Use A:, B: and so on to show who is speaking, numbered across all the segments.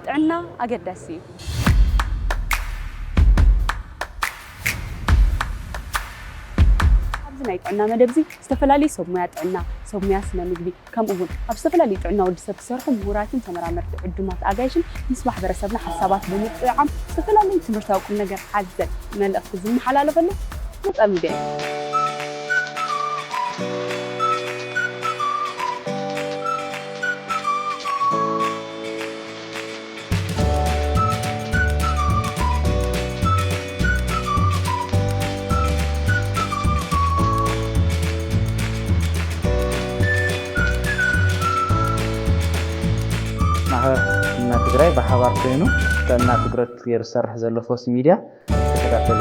A: ጥዕና ኣገዳሲ እዩ ኣብዚ ናይ ጥዕና መደብ እዚ ዝተፈላለዩ ሰብ ሞያ ጥዕና ሰብ ሞያ ስነ ምግቢ ከምኡ እውን ኣብ ዝተፈላለዩ ጥዕና ወዲ ሰብ ዝሰርሑ ምሁራትን ተመራመርቲ ዕዱማት ኣጋይሽን ምስ ማሕበረሰብና ሓሳባት ብምጥዓም ዝተፈላለዩ ትምህርታዊ ቁም ነገር ሓዘል መልእኽቲ ዝመሓላለፈሉ ነፃ ሚድያ
B: እና ትግራይ በሓባር ኮይኑ እና ትግረት የርሰርሕ ዘሎ ፎስ ሚድያ ተከታተሉ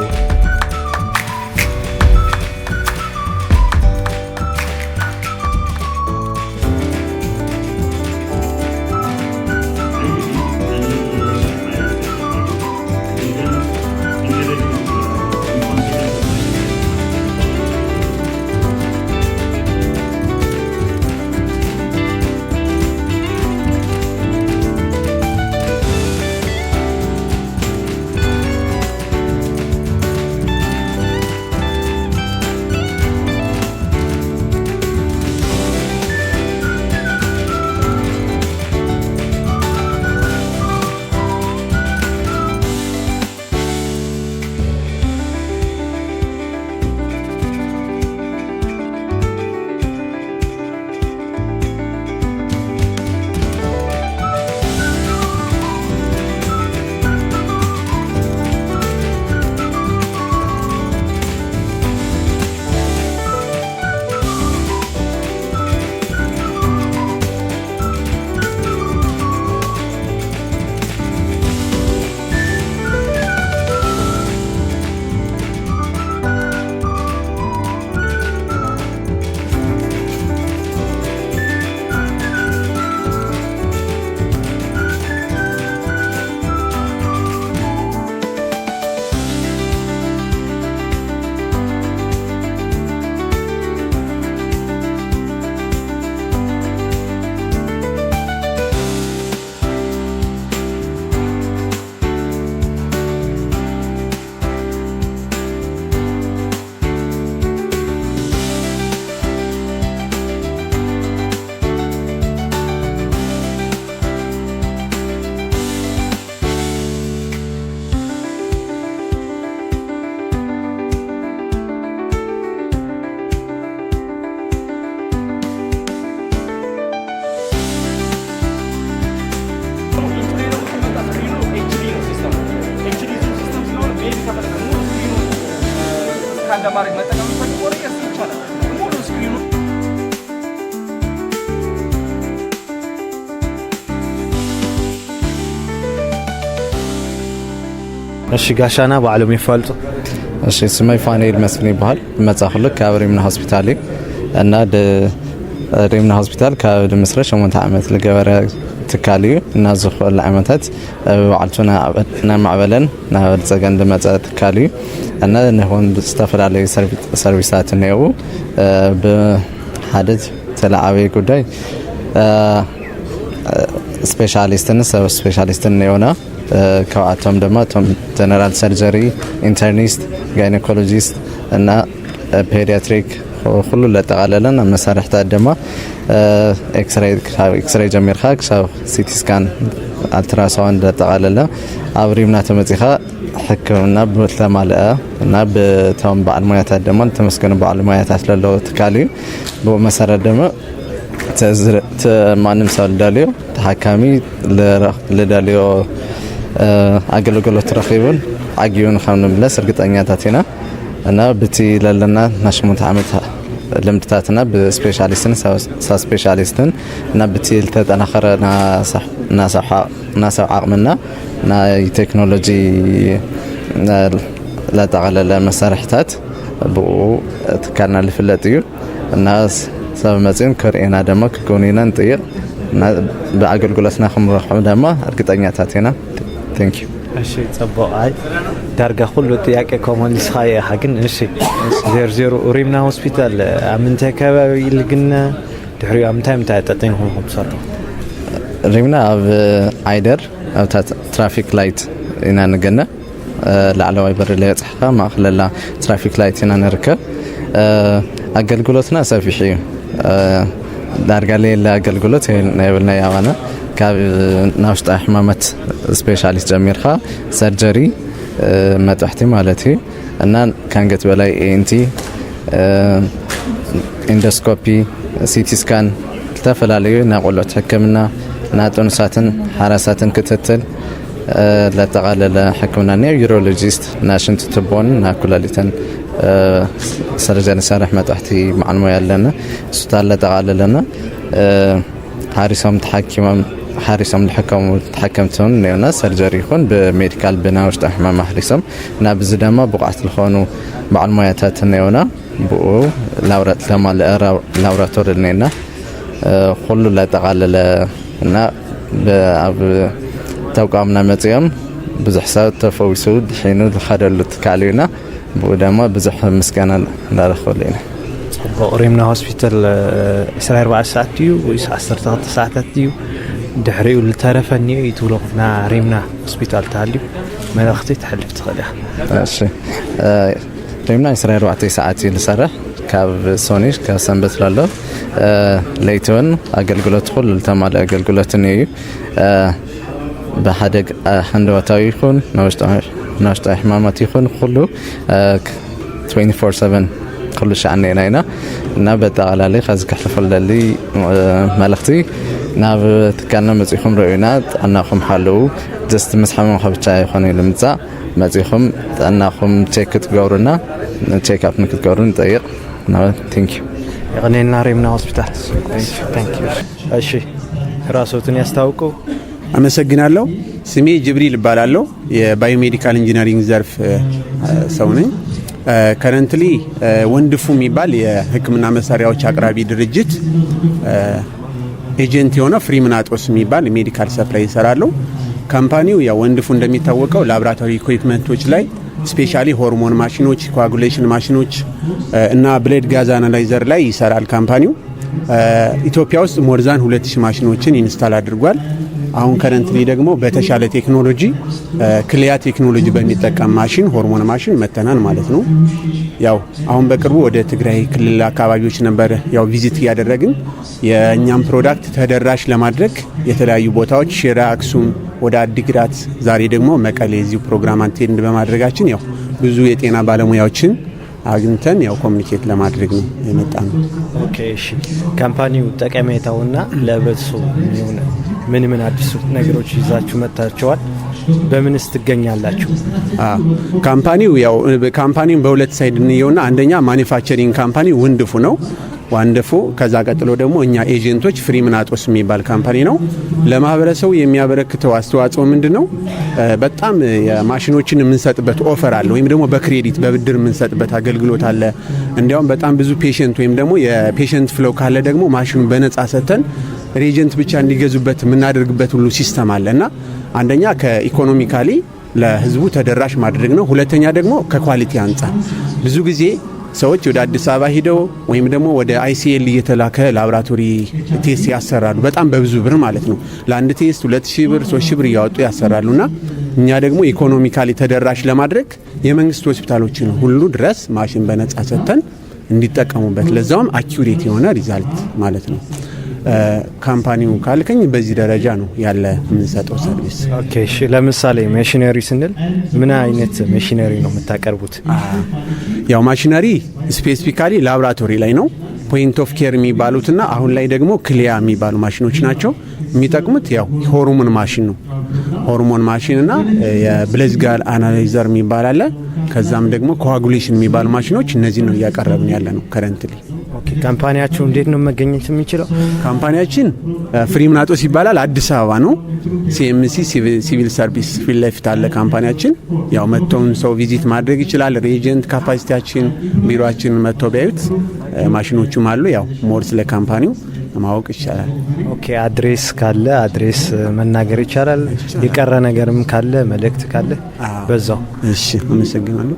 C: ለማድረግ መጠቀም ፈልጎ ይቻላል ሙሉ ስክሪኑ
D: እሺ ጋሻና ባዓሎም ይፈልጡ
E: እሺ ስመይ ፋኔል መስፍን ይባል መጻኽሉ ካብሪምና ሆስፒታል እና ሪምና ሆስፒታል ካብ መስረሽ 8 ዓመት ለገበረ ትካልዩ እና ዝኽእል ዓመታት ባዓልቱና ማዕበለን ናብ ፀገን ለመጻ ትካልዩ እና ነሆን ዝተፈላለዩ ሰርቪሳት ነው በሐደት ተላዓበ ጉዳይ ስፔሻሊስትን ሰብ ስፔሻሊስትን ነውና ከዋቶም ደማ ቶም ጀነራል ሰርጀሪ ኢንተርኒስት ጋይኖኮሎጂስት እና ፔዲያትሪክ ሁሉ ለጠቃለለን መሳርሕታት ደማ ኤክስሬይ ጀሚርካ ክሳብ ሲቲ ስካን አልትራሳውንድ ለጠቃለለ አብሪምና ተመጽኻ ሕክምና በተማለአ እና በታም ባለሙያታት ደማ ተመስገኑ ባለሙያታት ለለው ተካልዩ በመሰረት ደማ ማንም ሰው ዳልዮ ተሐካሚ ለዳልዮ አገልግሎት ረኺቡን አጊዩን ከምንብለስ እርግጠኛታት ኢና እና ብቲ ለለና ናሽሙት ዓመት ለምድታትና በስፔሻሊስትን ስፔሻሊስትን እና ብቲ ተጠናኸረና ናሰብ ዓቅምና ናይ ቴክኖሎጂ ለጠቃለለ መሳርሕታት ብኡ ትካልና ልፍለጥ እዩ እና ሰብ መጽን ከርኤና ደማ ከጎኒና እንጥይቅ እና በአገልግሎትና ከምረኽም ደማ እርግጠኛታት ኢና ቴንክ ዩ
D: እሺ ጽባይ ዳርጋ ሁሉ ጥያቄ ኮሞን ስኻይ ሐግን እሺ ዘርዘሩ ሪምና ሆስፒታል አምንተ ከባቢ ይልግና ድሕሪው አምታይ ምታይ ተጠኝ ሆም ሰራ
E: ሪምና ኣብ አይደር ኣብታ ትራፊክ ላይት ኢና ንገነ ላዕለዋይ በሪ ላይ ጽሕኻ ማእኸለላ ትራፊክ ላይት ኢና ንርከብ ኣገልግሎትና ሰፊሕ እዩ ዳርጋ ሌላ ኣገልግሎት የብልና ያዋና ካብ ናውሽጣ ሕማማት ስፔሻሊስት ጀሚርኻ ሰርጀሪ መጥሕቲ ማለት እዩ እና ካንገት በላይ ኤንቲ ኢንዶስኮፒ ሲቲ ስካን ተፈላለዩ ናቆሎት ሕክምና ናጥንሳትን ሓራሳትን ክትትል ለተቃለለ ሕክምና ኒውሮሎጂስት ናሽንት ትቦን ናኩላሊተን ሰርጀሪ ሰርሕ መጥሕቲ ማዕልሞ ያለና ስታል ለተቃለለና ሓሪሶም ልሕከሙ ተሐከምትን ነውና ሰርጀሪ ይኹን ብሜዲካል ብናውሽጣ ሕማም ሓሪሶም ናብዚ ድማ ብቕዓት ዝኾኑ በዓል ሞያታት ነውና ብኡ ላብራቶሪ ነና ኩሉ ለተቃለለ እና ኣብ ተቋምና መጽዮም ብዙሕ ሰብ ተፈዊሱ ድሒኑ ዝኸደሉ ትካል ኢና ብኡ ድማ ብዙሕ ምስጋና እንዳረኸበሉ ኢና
D: ሪምና ሆስፒታል 24 ሰዓት እዩ ወይስ 12 ሰዓታት እዩ ድሕሪኡ ልተረፈኒ ይትብሎና ሪምና ሆስፒታል ታልዩ መልእኽቲ ትሕልፍ ትኽእል ኢኻ
E: እሺ ሪምና 24 ሰዓት እዩ ልሰርሕ ካብ ሶኒሽ ካብ ሰንበት ላሎ ለይትን ኣገልግሎት ኩሉ ዝተማልአ ኣገልግሎት እዩ بحدق هندواتاوي يكون ناشطة حمامات يكون كله 24/7 كل شيء عنينا هنا نبت على لي خازك حفل لي ملختي ناب تكلم مزيخم رؤينات أناخم حلو جست مسحمم خبتشاي خاني لمتزع مزيخم أناخم تشيك تجورنا تشيك أب نك تجورنا طيق ناب thank you
D: يعني ناريمنا هوسبيتال thank you أشي راسوتني أستوقو
F: አመሰግናለሁ ስሜ ጅብሪል ይባላልው የባዮሜዲካል ኢንጂነሪንግ ዘርፍ ሰው ነኝ ከረንትሊ ወንድፉ የሚባል የህክምና መሳሪያዎች አቅራቢ ድርጅት ኤጀንት የሆነ ፍሪምናጦስ የሚባል ሜዲካል ሰፕላይ ይሰራለው ካምፓኒው ያው ወንድፉ እንደሚታወቀው ላብራቶሪ ኢኩዊፕመንቶች ላይ ስፔሻሊ ሆርሞን ማሽኖች ኮአጉሌሽን ማሽኖች እና ብሌድ ጋዝ አናላይዘር ላይ ይሰራል ካምፓኒው ኢትዮጵያ ውስጥ ሞርዛን 2000 ማሽኖችን ኢንስታል አድርጓል አሁን ከረንትሊ ደግሞ በተሻለ ቴክኖሎጂ ክሊያ ቴክኖሎጂ በሚጠቀም ማሽን ሆርሞን ማሽን መተናን ማለት ነው ያው አሁን በቅርቡ ወደ ትግራይ ክልል አካባቢዎች ነበር ያው ቪዚት ያደረግን የኛም ፕሮዳክት ተደራሽ ለማድረግ የተለያዩ ቦታዎች ሽራ አክሱም ወደ አዲግራት ዛሬ ደግሞ መቀሌ እዚሁ ፕሮግራም አቴንድ በማድረጋችን ያው ብዙ የጤና ባለሙያዎችን አግኝተን ያው ኮሙኒኬት ለማድረግ ነው የመጣነው
D: ኦኬ እሺ ካምፓኒው ጠቀሜታውና ለበሰው ምን አዲስ ነገሮች ይዛችሁ መጣችኋል በምንስ ትገኛላችሁ
F: ካምፓኒው ያው ካምፓኒው በሁለት ሳይድ ነውና አንደኛ ማኒፋክቸሪንግ ካምፓኒ ወንድፉ ነው ዋንደፉ ከዛ ቀጥሎ ደግሞ እኛ ኤጀንቶች ፍሪምናጦስ የሚባል ካምፓኒ ነው ለማህበረሰቡ የሚያበረክተው አስተዋጽኦ ምንድነው በጣም የማሽኖችን የምንሰጥበት ኦፈር አለ ወይም ደግሞ በክሬዲት በብድር የምንሰጥበት አገልግሎት አለ እንዲያውም በጣም ብዙ ፔሸንት ወይም ደግሞ የፔሸንት ፍሎ ካለ ደግሞ ማሽኑን በነጻ ሰተን ሬጀንት ብቻ እንዲገዙበት የምናደርግበት ሁሉ ሲስተም አለና አንደኛ ከኢኮኖሚካሊ ለህዝቡ ተደራሽ ማድረግ ነው ሁለተኛ ደግሞ ከኳሊቲ አንፃር ብዙ ጊዜ ሰዎች ወደ አዲስ አበባ ሄደው ወይም ደግሞ ወደ አይሲኤል እየተላከ ላብራቶሪ ቴስት ያሰራሉ በጣም በብዙ ብር ማለት ነው ለአንድ ቴስት 2000 ብር 3000 ብር ያወጡ ያሰራሉና እኛ ደግሞ ኢኮኖሚካሊ ተደራሽ ለማድረግ የመንግስት ሆስፒታሎችን ሁሉ ድረስ ማሽን በነጻ ሰተን እንዲጠቀሙበት ለዛውም አኪዩሬት የሆነ ሪዛልት ማለት ነው ካምፓኒው ካልከኝ በዚህ ደረጃ ነው ያለ የምንሰጠው ሰርቪስ
D: ኦኬ እሺ ለምሳሌ ማሽነሪ ስንል ምን አይነት ማሽነሪ ነው የምታቀርቡት
F: ያው ማሽነሪ ስፔሲፊካሊ ላብራቶሪ ላይ ነው ፖይንት ኦፍ ኬር የሚባሉትና አሁን ላይ ደግሞ ክሊያ የሚባሉ ማሽኖች ናቸው የሚጠቅሙት ያው ሆርሞን ማሽን ነው ሆርሞን ማሽንና የብሌድ ጋዝ አናላይዘር የሚባል አለ ከዛም ደግሞ ኮአጉሌሽን የሚባሉ ማሽኖች እነዚህ ነው ያቀረብን ያለ ነው ከረንትሊ
D: ኦኬ ካምፓኒያችሁ እንዴት ነው መገኘት የሚችለው
F: ካምፓኒያችን ፍሪምናጦስ ይባላል አዲስ አበባ ነው ሲኤምሲ ሲቪል ሰርቪስ ፊት ለፊት አለ ካምፓኒያችን ያው መጥተውን ሰው ቪዚት ማድረግ ይችላል ሬጀንት ካፓሲቲያችን ቢሮአችን መጥተው ቢያዩት ማሽኖቹም አሉ ያው ሞር ስለ ካምፓኒው ማወቅ ይቻላል
D: ኦኬ አድሬስ ካለ አድሬስ መናገር ይቻላል የቀረ ነገርም ካለ መልእክት ካለ በዛው
F: እሺ አመሰግናለሁ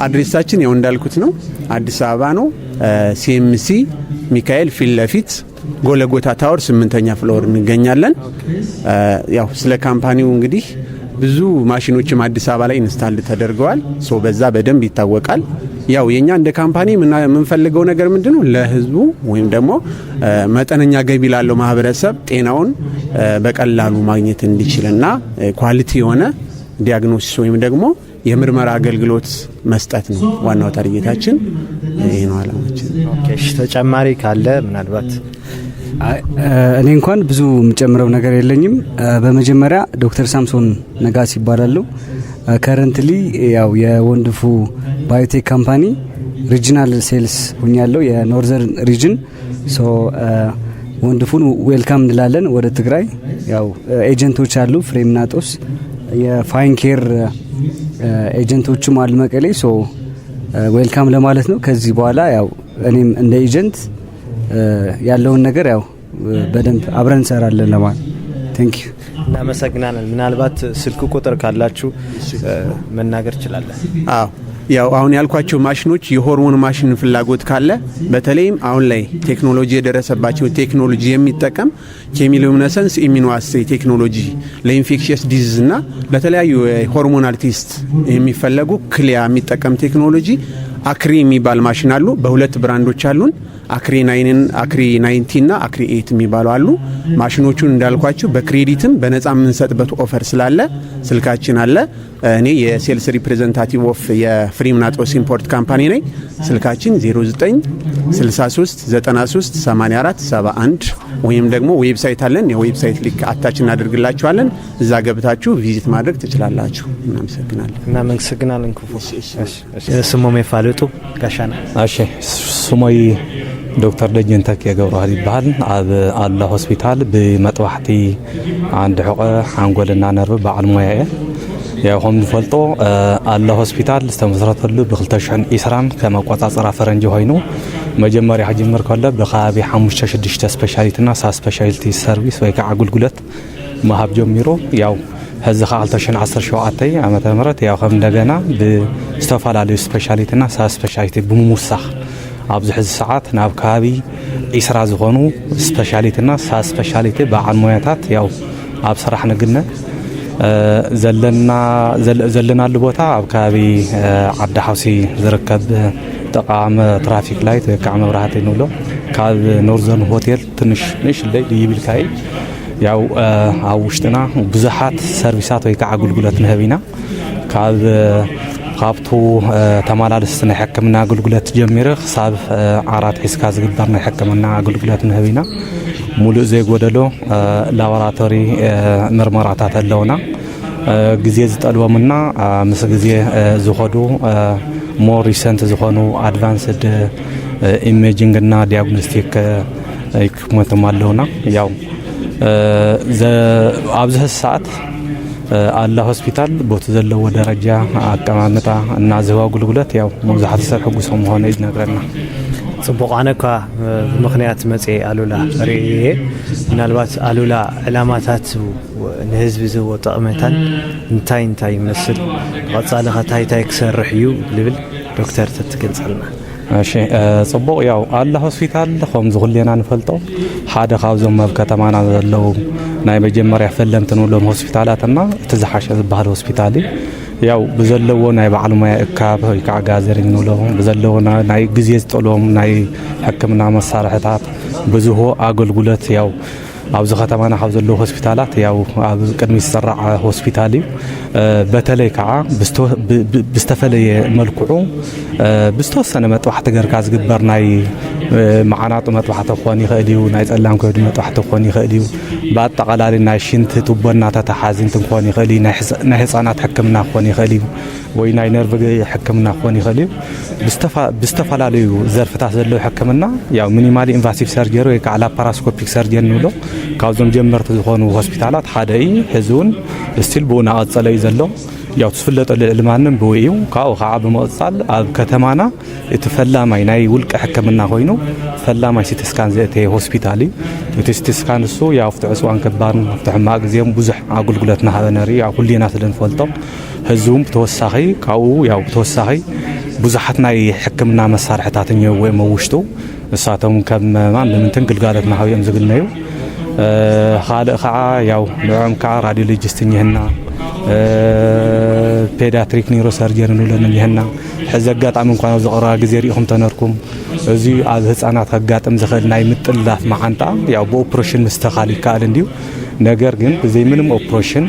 F: አድሬሳችን ያው እንዳልኩት ነው አዲስ አበባ ነው ሲኤምሲ ሚካኤል ፊት ለፊት ጎለጎታ ታወር 8ኛ ፍሎር እንገኛለን። ያው ስለ ካምፓኒው እንግዲህ ብዙ ማሽኖችም አዲስ አበባ ላይ ኢንስታል ተደርገዋል። በዛ በደንብ ይታወቃል። ያው የኛ እንደ ካምፓኒ የምንፈልገው ነገር ምንድነው ለህዝቡ ወይም ደግሞ መጠነኛ ገቢ ላለው ማህበረሰብ ጤናውን በቀላሉ ማግኘት እንዲችልና ኳሊቲ የሆነ ዲያግኖሲስ ወይም ደግሞ የምርመራ አገልግሎት መስጠት ነው ዋናው ታርጌታችን። ይሄ ነው አላማችን።
D: ኦኬ እሺ ተጨማሪ ካለ ምናልባት
G: እኔ እንኳን ብዙ የምጨምረው ነገር የለኝም። በመጀመሪያ ዶክተር ሳምሶን ነጋስ ይባላሉ። ከረንትሊ ያው የወንድፉ ባዮቴክ ካምፓኒ ሪጂናል ሴልስ ሆኛለሁ የኖርዘርን ሪጅን። ወንድፉን ዌልካም እንላለን ወደ ትግራይ። ያው ኤጀንቶች አሉ ፍሬምናጦስ የፋይን ኬር ኤጀንቶችም አሉ መቀሌ። ዌልካም ለማለት ነው። ከዚህ በኋላ ያው እኔም እንደ ኤጀንት ያለውን ነገር ያው በደንብ አብረን እንሰራለን ለማለት ቴንክ ዩ
D: እናመሰግናለን። ምናልባት ስልክ ቁጥር ካላችሁ መናገር ይችላል።
F: አዎ ያው አሁን ያልኳቸው ማሽኖች የሆርሞን ማሽን ፍላጎት ካለ በተለይም አሁን ላይ ቴክኖሎጂ የደረሰባቸው ቴክኖሎጂ የሚጠቀም ኬሚሉሚነሰንስ ኢሚኖአሴይ ቴክኖሎጂ ለኢንፌክሽየስ ዲዚዝ እና ለተለያዩ ሆርሞናል ቴስት የሚፈለጉ ክሊያ የሚጠቀም ቴክኖሎጂ አክሪ የሚባል ማሽን አሉ። በሁለት ብራንዶች አሉን። አክሪ 90 እና አክሪ 8 የሚባሉ አሉ። ማሽኖቹን እንዳልኳችሁ በክሬዲትም በነፃ የምንሰጥበት ኦፈር ስላለ ስልካችን አለ። እኔ የሴልስ ሪፕሬዘንታቲቭ ኦፍ የፍሬምናጦስ ኢምፖርት ካምፓኒ ነኝ። ስልካችን 0963938471 ወይም ደግሞ ዌብሳይት አለን። የዌብሳይት ሊንክ አታች እናደርግላችኋለን። እዛ ገብታችሁ ቪዚት ማድረግ ትችላላችሁ።
D: እናመሰግናለን። ክፉ ስሞም የፋልጡ ጋሻና
H: እሺ ስሞይ ዶክተር ደጀን ተክ የገብረዋል ይባል ኣብ አላ ሆስፒታል በመጥዋሕቲ አንድ ሕቆ አንጎልና ነርቭ በዓል ሞያ ያው ሆም ፈልጦ አላ ሆስፒታል ዝተመስረተሉ ብ2020 ከመቆጻጸራ ፈረንጅ ሆይኑ መጀመሪያ ጀመር ከለ በኻቢ 5-6 ስፔሻሊቲና ሳ ስፔሻሊቲ ሰርቪስ ወይ ከአገልግሎት ማሃብ ጀምሮ ያው ህዝ 2017 ዓመተ ምህረት ያው ከም እንደገና በስተፋላለዩ ስፔሻሊቲና ሳ ስፔሻሊቲ በመሙሳኽ ኣብዚ ሕዚ ሰዓት ናብ ከባቢ 20 ዝኾኑ ስፔሻሊቲና ሳ ስፔሻሊቲ በዓል ሞያታት ያው ኣብ ስራሕ ንግነ ዘለናሉ ቦታ ኣብ ከባቢ ዓዲ ሓውሲ ዝርከብ ተቃመ ትራፊክ ላይት ወይከዓ መብራህቲ ንብሎ ካብ ኖርዘርን ሆቴል ትንሽ ንእሽተይ ይብልካይ ያው ኣብ ውሽጥና ብዙሓት ሰርቪሳት ወይከዓ ኣገልግሎት ንህብ ኢና ካብቱ ተመላለስቲ ናይ ሕክምና ኣገልግሎት ጀሚረ ክሳብ ዓራት ሒዝካ ዝግበር ናይ ሕክምና ኣገልግሎት ንህብ ኢና ሙሉእ ዘይጎደሎ ላቦራቶሪ ምርመራታት ኣለውና ግዜ ዝጠልቦምና ምስ ግዜ ዝኸዱ ሞር ሪሰንት ዝኾኑ አድቫንስድ ኢሜጂንግ እና ዲያግኖስቲክ ኢኩፕመንትም ኣለውና ያው ኣብዚ ሰዓት አላ ሆስፒታል ቦት ዘለዎ ደረጃ አቀማመጣ እና ዝህባ አገልግሎት ያው መብዛሕትኡ ሰብ ሕጉሶም ሆነ ይነግረና
D: ጽቡቅ አነካ ምክንያት መጽ አሉላ ሪኤ ምናልባት አሉላ ዕላማታት ንህዝብ ዝህቦ ጠቕመታን እንታይ ይመስል ቀጻሊ ኸታይ ክሰርሕ እዩ ልብል ዶክተር ተትገልጸልና።
H: እሺ ጽቡቅ ያው አላ ሆስፒታል ከም ዝኹልና ንፈልጦ ሓደ ካብዞም ኣብ ከተማና ዘለው ናይ መጀመርያ ፈለምቲ ንብሎም ሆስፒታላትና እቲ ዝሓሸ ዝበሃል ሆስፒታል ያው በዘለዎ ናይ በዓል ሞያ እካብ ወይ ከዓ ጋዘሪንግ ንብሎ በዘለዎ ናይ ግዜ ዝጠልቦም ናይ ሕክምና መሳርሕታት ብዙሆ አገልግሎት ያው ኣብዚ ከተማና ካብ ዘለው ሆስፒታላት ያው ኣብ ቅድሚ ዝስራዕ ሆስፒታል እዩ በተለይ ከዓ ብዝተፈለየ መልክዑ ብዝተወሰነ መጥዋሕቲ ገርካ ዝግበር ናይ መዓናጡ መጥዋሕቲ ክኾን ይኽእል እዩ ናይ ጸላም ከይዱ መጥዋሕቲ ክኾን ይኽእል እዩ ብኣጠቓላሊ ናይ ሽንቲ ቱቦና ተተሓዚንት ክኾን ይኽእል እዩ ናይ ህፃናት ሕክምና ክኾን ይኽእል እዩ ወይ ናይ ነርቭ ሕክምና ክኾን ይኽእል እዩ ብዝተፈላለዩ ዘርፍታት ዘለው ሕክምና ያው ሚኒማሊ ኢንቫሲቭ ሰርጀሪ ወይ ከዓ ላፓራስኮፒክ ሰርጀሪ ንብሎ ካብዞም ጀመርቲ ዝኾኑ ሆስፒታላት ሓደ እዩ ሕዚውን ስቲል ብኡና ቀጸለ እዩ ዘሎ ያው ትፍለጠሉ ልዕልማንም ብውኡ ካብኡ ከዓ ብምቕጻል ኣብ ከተማና እቲ ፈላማይ ናይ ውልቀ ሕክምና ኮይኑ ፈላማይ ሲቲ ስካን ዘእተየ ሆስፒታል እዩ እቲ ሲቲ ስካን እሱ ያው ፍትዕ ጽዋን ከባድን ፍትሕ ሕማቅ ግዜም ብዙሕ ኣገልግሎት ናሃበ ነሪ ያው ኩልና ስለንፈልጦ ህዝቡም ብተወሳኺ ካብኡ ያው ብተወሳኺ ብዙሓት ናይ ሕክምና መሳርሕታት እኒአዎ መውሽጡ ንሳቶም ከም ምንትን ግልጋሎት ናሃብዮም ዝግነዩ ካልእ ከዓ ያው ንዕኦም ከዓ ራዲዮሎጂስት እኒህና ፔዲያትሪክ ኒውሮሰርጀን ንብለን እኒህና ሕዚ ኣጋጣሚ እንኳን ኣብ ዝቐረባ ግዜ ሪኢኹም ተነርኩም እዚ ኣብ ህፃናት ከጋጥም ዝኽእል ናይ ምጥላፍ መዓንጣ ያው ብኦፕሬሽን ምስተኻል ይከኣል እንድዩ ነገር ግን ብዘይ ምንም ኦፕሬሽን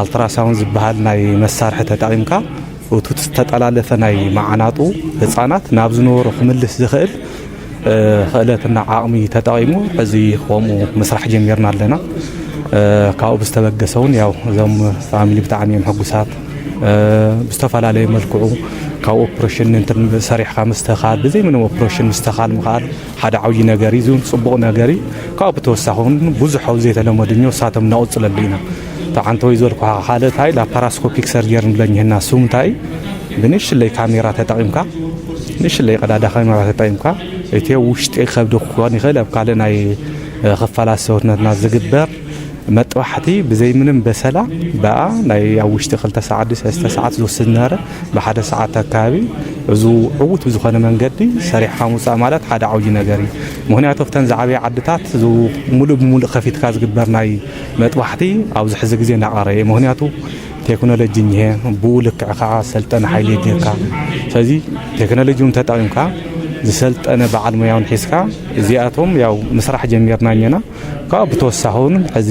H: ኣልትራሳውንድ ዝበሃል ናይ መሳርሒ ተጠቒምካ እቱት ዝተጠላለፈ ናይ ማዓናጡ ህፃናት ናብ ዝነበሮ ክምልስ ዝኽእል ክእለትና ዓቕሚ ተጠቒሙ ሕዚ ከምኡ ምስራሕ ጀሚርና ኣለና ካብኡ ብዝተበገሰውን ያው እዞም ፋሚሊ ብጣዕሚ እዮም ሕጉሳት ብዝተፈላለዩ መልክዑ ካብ ኦፕሬሽን እንትን ሰሪሕካ ምስተኻል ብዘይ ምንም ኦፕሬሽን ምስተኻል ምኻል ሓደ ዓብዪ ነገር እዩ ፅቡቕ ነገር እዩ ካብኡ ብተወሳኺ እውን ብዙሕ ኣብ ዘይተለመዱ እሳቶም እናቕፅለሉ ኢና ተዓንተ ወይ ዝበልኩ ካልእ እንታይ ላፓራስኮፒክ ሰርጀሪ ንብለን ይህና እሱ እንታይ ብንእሽተይ ካሜራ ተጠቒምካ ንእሽተይ ቀዳዳ ካሜራ ተጠቒምካ እቲ ውሽጢ ከብዲ ክኾን ይኽእል ኣብ ካልእ ናይ ክፋላት ሰውነትና ዝግበር መጥባሕቲ ብዘይ ምንም በሰላ በኣ ናይ ኣብ ውሽጢ 2 ሰዓት 3 ሰዓት ዝወስድ ነበረ ብሓደ ሰዓት ኣካባቢ እዚ ዕዉት ብዝኾነ መንገዲ ሰሪሕካ ምውፃእ ማለት ሓደ ዓብዪ ነገር እዩ ምክንያቱ ኣብተን ዝዓበየ ዓድታት ሙሉእ ብሙሉእ ከፊትካ ዝግበር ናይ መጥባሕቲ ኣብዚ ሕዚ ግዜ እናቐረየ ምክንያቱ ቴክኖሎጂ እኒሄ ብኡ ልክዕ ከዓ ሰልጠነ ሓይሊ የድልየካ ስለዚ ቴክኖሎጂ እውን ተጠቒምካ ዝሰልጠነ በዓል ሙያውን ሒዝካ እዚኣቶም ያው ምስራሕ ጀሚርና እኒና ካብኡ ብተወሳኺ እውን ሕዚ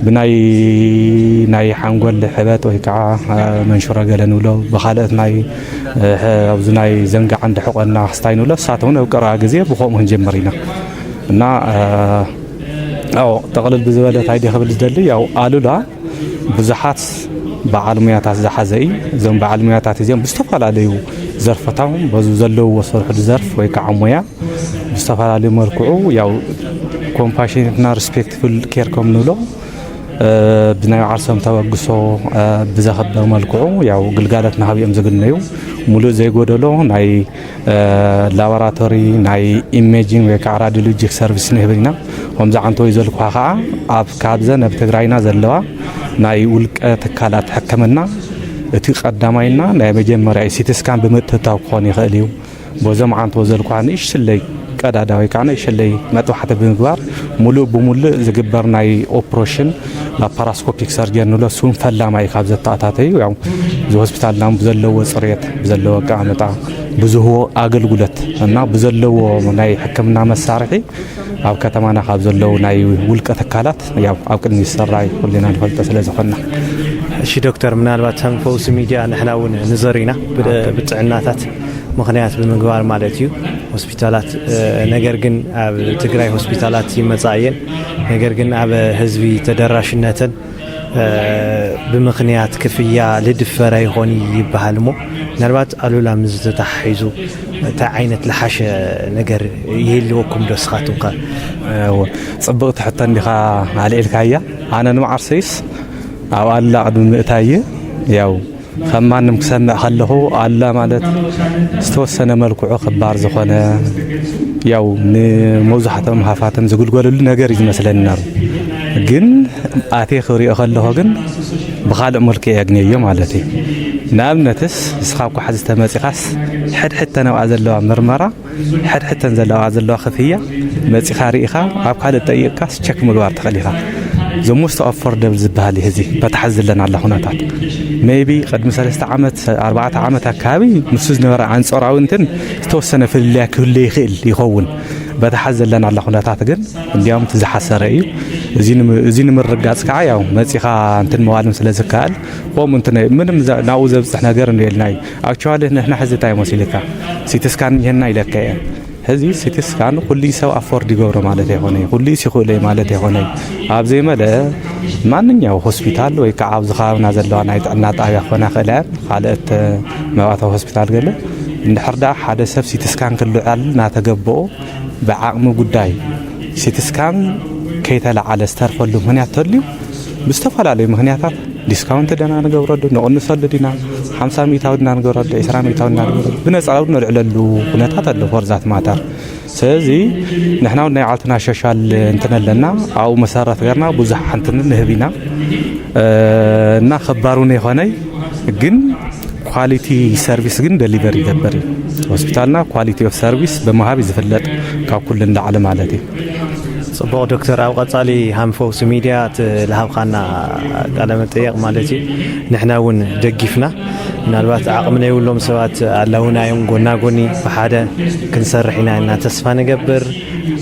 H: ብናይ ሓንጎል ሕበት ወይ ከዓ መንሽሮ ገለ ንብሎ ብካልኦት ናይ ኣብዚ ናይ ዘንጋዓ እንድሕቆና ክስታይ ንብሎ እሳት እውን ኣብ ቀረባ ግዜ ብከምኡ ክንጀምር ኢና እና ጠቕልል ብዝበለ እንታይ ክብል ዝደሊ ያው ኣሉላ ብዙሓት በዓል ሙያታት ዝሓዘ እዩ እዞም በዓል ሙያታት እዚኦም ብዝተፈላለዩ ዘርፈታም በዙ ዘለውዎ ስርሑ ዘርፍ ወይ ከዓ ሞያ ብዝተፈላለዩ መልክዑ ያው ኮምፓሽንና ሪስፔክትፉል ኬር ከም ንብሎ ብናይ ዓርሶም ተበግሶ ብዘኸበር መልክዑ ያው ግልጋሎት ናሃብዮም ዝግነዩ ሙሉእ ዘይጎደሎ ናይ ላቦራቶሪ ናይ ኢሜጂንግ ወይ ከዓ ራዲዮሎጂክ ሰርቪስ ንህብ ኢና ከምዚ ዓንተ ወይ ዘልኩ ከዓ ኣብ ካብዘን ኣብ ትግራይና ዘለዋ ናይ ውልቀ ትካላት ሕክምና እቲ ቀዳማይና ናይ መጀመርያ ሲቲ ስካን ብምእትታው ክኾን ይኽእል እዩ በዞም ዓንተ ዘልኩ ንእሽተይ ቀዳዳ ወይ ከዓ ንእሽተይ መጥባሕቲ ብምግባር ሙሉእ ብሙሉእ ዝግበር ናይ ኦፕሬሽን ላፓራስኮፒክ ሰርጀሪ ንብሎ እሱን ፈላማይ ካብ ዘተኣታተዩ ያው እዚ ሆስፒታልና ብዘለዎ ፅሬት ብዘለዎ ኣቀማምጣ ብዝህቦ ኣገልግሎት እና ብዘለዎ ናይ ሕክምና መሳርሒ ኣብ ከተማና ካብ ዘለዉ ናይ ውልቀ ትካላት ያው ኣብ ቅድሚ ዝስራይ ኩልና ንፈልጦ ስለ ዝኾንና
D: እሺ ዶክተር ምናልባት ከም ፈውሲ ሚድያ ንሕና እውን ንዘሪና ብጥዕናታት ምክንያት ብምግባር ማለት እዩ ሆስፒታላት ነገር ግን ኣብ ትግራይ ሆስፒታላት ይመጻየን ነገር ግን ኣብ ህዝቢ ተደራሽነትን ብምክንያት ክፍያ ልድፈራ ይኾን ይበሃል ሞ ምናልባት ኣሉላ ምስ ተታሒዙ እንታይ ዓይነት ዝሓሸ ነገር ይህልወኩም ዶ ስኻትኩም ከ
H: ፅብቕቲ ሕቶ እንዲኻ ኣልዒልካያ ኣነ ንመዓርሰይስ ኣብ ኣሉላ ቅድሚ ምእታየ ያው ከም ማንም ክሰምዕ ከለኹ ኣሉላ ማለት ዝተወሰነ መልክዑ ክባር ዝኾነ ያው ንመብዛሕትኦም ሃፋትም ዝግልገለሉ ነገር እዩ ዝመስለኒ ነሩ ግን ኣቴ ክሪኦ ከለኹ ግን ብካልእ መልክዕ የግንዮ ማለት እዩ ንኣብነትስ እስኻብ ኳሓዚ ተመፂኻስ ሕድሕድ ተነብኣ ዘለዋ ምርመራ ሕድሕድተን ዘለዋ ክፍያ መፂኻ ርኢኻ ኣብ ካልእ ጠይቕካስ ቸክ ምግባር ትኽእል ኢኻ ዘሞስቶ ኣፎርደብል ዝበሃል ህዚ በታሕዝ ዘለና ኣላ ኩነታት ሜይቢ ቅድሚ 3 ዓመት 4 ዓመት ኣካባቢ ንሱ ዝነበረ ኣንጾራዊ እንትን ዝተወሰነ ፍልልያ ክህሉ ይኽእል ይኸውን በታሕዝ ዘለና ኣላ ኩነታት ግን እንዲያውም ትዝሓሰረ እዩ እዚ ንምርጋፅ ከዓ ያው መፂኻ እንትን መዋልም ስለ ዝከኣል ከምኡ እንትን ምንም ናብኡ ዘብፅሕ ነገር እንየልና እዩ ኣክቹዋሊ ንሕና ሕዚ እንታይ መሲልካ ሲቲ ስካን ይህና ኢለካ እየ ሕዚ ሲቲ ስካን ኩሉ ሰብ ኣፎርድ ይገብሮ ማለት ኣይኮነ ኩሉ ሲኽእለ ማለት ኣይኮነ ኣብ ዘይመለ ማንኛው ሆስፒታል ወይ ከዓ ኣብ ዝኸባብና ዘለዋ ናይ ጥዕና ጣብያ ክኾና ክእለ ካልኦት መባእታዊ ሆስፒታል ገለ እንድሕር ደኣ ሓደ ሰብ ሲቲ ስካን ክልዓል እናተገብኦ ብዓቕሚ ጉዳይ ሲቲ ስካን ከይተለዓለ ዝተርፈሉ ምክንያት ተልዩ ብዝተፈላለዩ ምክንያታት ዲስካውንት ደና ንገብረሉ ንቕንሰሉ ዲና 50 ሚእታዊ ድና ንገብረሉ 20 ሚእታዊ ድና ንገብረሉ ብነፃው ንልዕለሉ ኩነታት ኣሎ ፎርዛት ማተር ስለዚ ንሕና ናይ ዓልትና ሶሻል እንትን ኣለና ኣብኡ መሰረት ገርና ብዙሕ ሓንትን ንህብ ኢና እና ክባር እውን ይኾነይ ግን ኳሊቲ ሰርቪስ ግን ደሊቨሪ ይገበር ሆስፒታልና ኳሊቲ ኦፍ ሰርቪስ በመሃብ ይዝፍለጥ ካብ ኩሉ እንዳዓለ ማለት እዩ
D: ጽቡቅ ዶክተር ኣብ ቀጻሊ ሃንፎስ ሚድያ ለሃብኻና ቃለ መጠይቅ ማለት እዩ ንሕና እውን ደግፍና ምናልባት ዓቕምና ይብሎም ሰባት ኣለውናዮም ጎና ጎኒ ብሓደ ክንሰርሕ ኢና እና ተስፋ ንገብር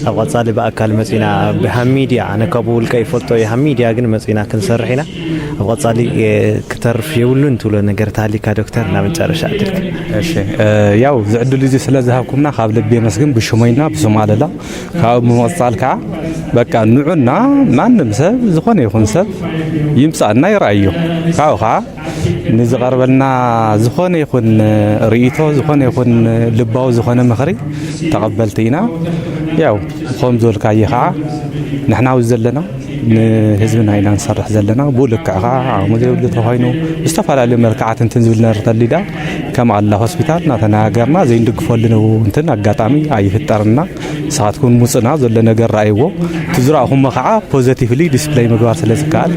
D: ኣብ ቀጻሊ በኣካል መጺና ብሃም ሚድያ ኣነ ካብ ውልቀ ይፈልጦ የሃም ሚድያ ግን መጺና ክንሰርሕ ኢና ኣብ ቀጻሊ ክተርፍ የብሉን ትብሎ ነገር ታሊካ ዶክተር ናብ መጨረሻ ኣድርግ
H: እሺ ያው ዝዕድል እዚ ስለ ዝሃብኩምና ካብ ልቤ መስግን ብሽሞይና ብሶማለላ ካብ መወጻል ከዓ በቃ ንዑና ማንም ሰብ ዝኾነ ይኹን ሰብ ይምጻና ይራእዩ ካብኻ ንዝቀርበልና ዝኾነ ይኹን ርእይቶ ዝኾነ ይኹን ልባው ዝኾነ ምኽሪ ተቐበልቲ ኢና ያው ከም ዝብልካዮ ከዓ ንሕና ኣብዚ ዘለና ንህዝብና ኢና ንሰርሕ ዘለና ብልክዕ ከዓ ዓቕሚ ዘይብሉ ተኾይኑ ዝተፈላለዩ መልክዓት እንትን ዝብል ነርተሊዳ ከም ኣላ ሆስፒታል እናተነጋገርና ዘይንድግፈሉ እንትን ኣጋጣሚ ኣይፍጠርና ንስኻትኩም ሙፅና ዘሎ ነገር ራእይዎ ትዝረኣኹሞ ከዓ ፖዚቲቭሊ ዲስፕሌይ ምግባር ስለ ዝከኣል